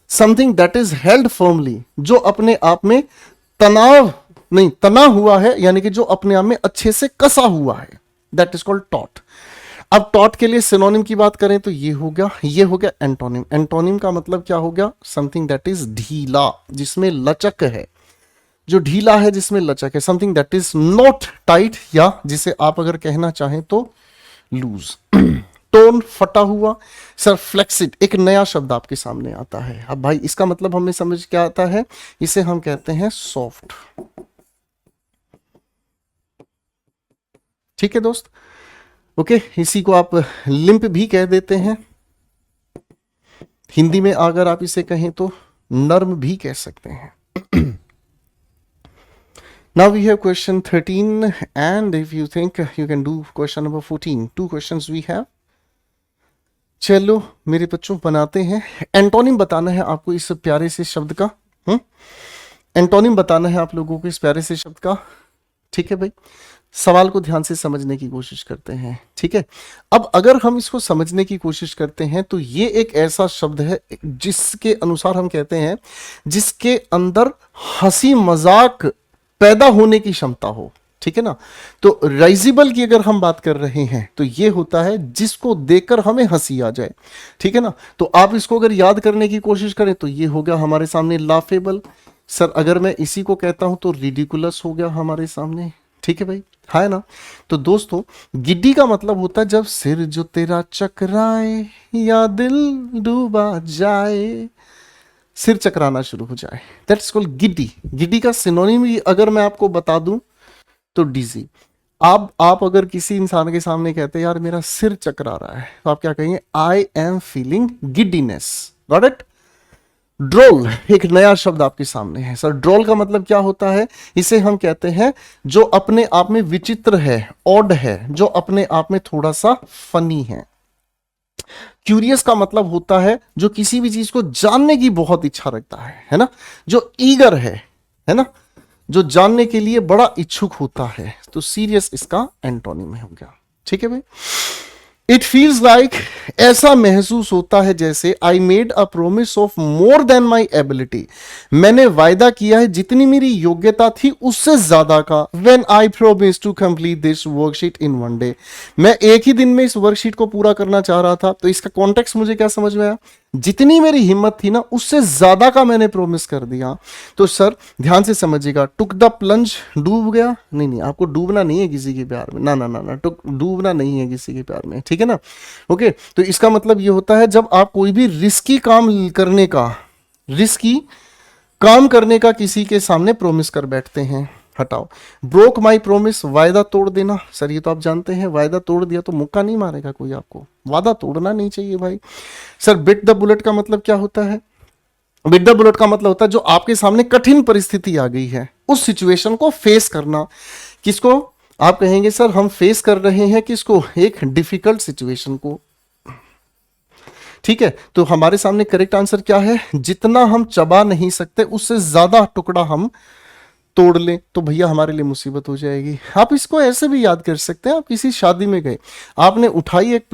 something that is held firmly, जो अपने आप में तना हुआ है, यानी कि जो अपने आप में अच्छे से कसा हुआ है, दैट इज कॉल्ड टॉट। अब टॉट के लिए सिनोनिम की बात करें तो ये हो गया एंटोनिम। एंटोनिम का मतलब क्या हो गया? समथिंग दैट इज ढीला, जिसमें लचक है। जो ढीला है, जिसमें लचक है। Something that is not tight, या जिसे आप अगर कहना चाहें तो लूज। टोन, फटा हुआ। सर फ्लेक्सिड एक नया शब्द आपके सामने आता है। अब भाई इसका मतलब हमें समझ क्या आता है? इसे हम कहते हैं सॉफ्ट। ठीक है दोस्त, ओके। इसी को आप लिंप भी कह देते हैं। हिंदी में अगर आप इसे कहें तो नर्म भी कह सकते हैं। Now we have question 13, and if you think you can do question number 14, two questions we have. चलो मेरे बच्चों बनाते हैं। एंटोनिम बताना है आपको इस प्यारे से शब्द का। एंटोनिम बताना है आप लोगों को इस प्यारे से शब्द का। ठीक है भाई, सवाल को ध्यान से समझने की कोशिश करते हैं। ठीक है, अब अगर हम इसको समझने की कोशिश करते हैं तो ये एक ऐसा शब्द है जिसके अनुसार हम कहते हैं जिसके अंदर हंसी मजाक पैदा होने की क्षमता हो। ठीक है ना, तो राइजिबल की अगर हम बात कर रहे हैं तो ये होता है जिसको देखकर हमें हंसी आ जाए। ठीक है ना, तो आप इसको अगर याद करने की कोशिश करें तो ये हो गया हमारे सामने लाफेबल। सर अगर मैं इसी को कहता हूं तो रिडिकुलस हो गया हमारे सामने। ठीक है भाई, है ना। तो दोस्तों गिड्डी का मतलब होता है जब सिर जो तेरा चकराए या दिल डूबा जाए, सिर चकराना शुरू हो जाए, दैट्स कॉल्ड गिड्डी। गिड्डी का सिनोनिम अगर मैं आपको बता दूं तो डिजी। आप अगर किसी इंसान के सामने कहते हैं यार मेरा सिर चकरा रहा है, तो आप क्या कहेंगे? I am feeling giddiness. Got it? Drool एक नया शब्द आपके सामने है। सर ड्रोल का मतलब क्या होता है? इसे हम कहते हैं जो अपने आप में विचित्र है, ऑड है, जो अपने आप में थोड़ा सा फनी है। क्यूरियस का मतलब होता है जो किसी भी चीज को जानने की बहुत इच्छा रखता है ना, जो ईगर है ना, जो जानने के लिए बड़ा इच्छुक होता है। तो सीरियस इसका एंटोनिम हो गया। ठीक है भाई। इट फील्स लाइक, ऐसा महसूस होता है जैसे I made a promise of more than my ability, मैंने वायदा किया है जितनी मेरी योग्यता थी उससे ज्यादा का। When I promise to complete this worksheet in one day, मैं एक ही दिन में इस वर्कशीट को पूरा करना चाह रहा था। तो इसका कॉन्टेक्स्ट मुझे क्या समझ में आया? जितनी मेरी हिम्मत थी ना उससे ज्यादा का मैंने प्रोमिस कर दिया। तो सर ध्यान से समझिएगा, टुक द प्लंज, डूब गया। नहीं, आपको डूबना नहीं है किसी के प्यार में, ना, डूबना नहीं है किसी के प्यार में। ठीक है ना, ओके। तो इसका मतलब ये होता है जब आप कोई भी रिस्की काम करने का किसी के सामने प्रोमिस कर बैठते हैं। हटाओ। ब्रोक माई प्रोमिस, वायदा तोड़ देना। सर ये तो आप जानते हैं, वायदा तोड़ दिया तो मुक्का नहीं मारेगा कोई आपको, वादा तोड़ना नहीं चाहिए भाई। सर बिट द बुलेट का मतलब क्या होता है? बिट द बुलेट का मतलब होता है जो आपके सामने कठिन परिस्थिति आ गई है, उस सिचुएशन को फेस करना। किसको आप कहेंगे? सर हम फेस कर रहे हैं किसको? एक डिफिकल्ट सिचुएशन को। ठीक है, तो हमारे सामने करेक्ट आंसर क्या है? जितना हम चबा नहीं सकते उससे ज्यादा टुकड़ा हम तोड़ लें तो भैया हमारे लिए मुसीबत हो जाएगी। आप इसको ऐसे भी याद कर सकते हैं। आप किसी शादी में गए, आपने उठाई एक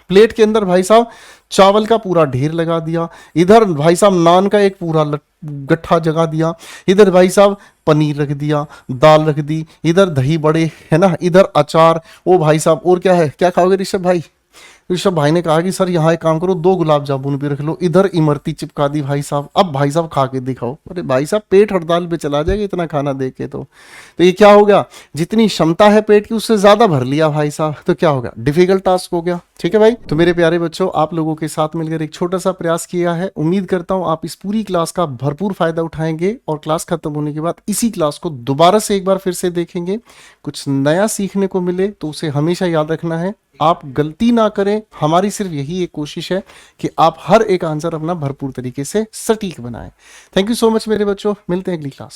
प्लेट के अंदर भाई साहब चावल का पूरा ढेर लगा दिया, इधर भाई साहब नान का एक पूरा गट्ठा जगा दिया, इधर भाई साहब पनीर रख दिया, दाल रख दी, इधर दही बड़े है ना, इधर अचार। ओ भाई साहब और क्या है, क्या खाओगे ऋषभ भाई? ऋषभ भाई ने कहा कि सर यहाँ एक काम करो, 2 गुलाब जामुन भी रख लो, इधर इमरती चिपका दी भाई साहब, अब भाई साहब खा के दिखाओ। अरे भाई साहब पेट हड़ताल पे चला जाएगा इतना खाना देख के। तो ये क्या हो गया, जितनी क्षमता है पेट की उससे ज्यादा भर लिया भाई साहब, तो क्या होगा, डिफिकल्ट टास्क हो गया। ठीक है भाई, तो मेरे प्यारे बच्चों, आप लोगों के साथ मिलकर एक छोटा सा प्रयास किया है। उम्मीद करता हूं आप इस पूरी क्लास का भरपूर फायदा उठाएंगे और क्लास खत्म होने के बाद इसी क्लास को दोबारा से एक बार फिर से देखेंगे। कुछ नया सीखने को मिले तो उसे हमेशा याद रखना है, आप गलती ना करें। हमारी सिर्फ यही एक कोशिश है कि आप हर एक आंसर अपना भरपूर तरीके से सटीक बनाएं। थैंक यू सो मच मेरे बच्चों, मिलते हैं अगली क्लास में।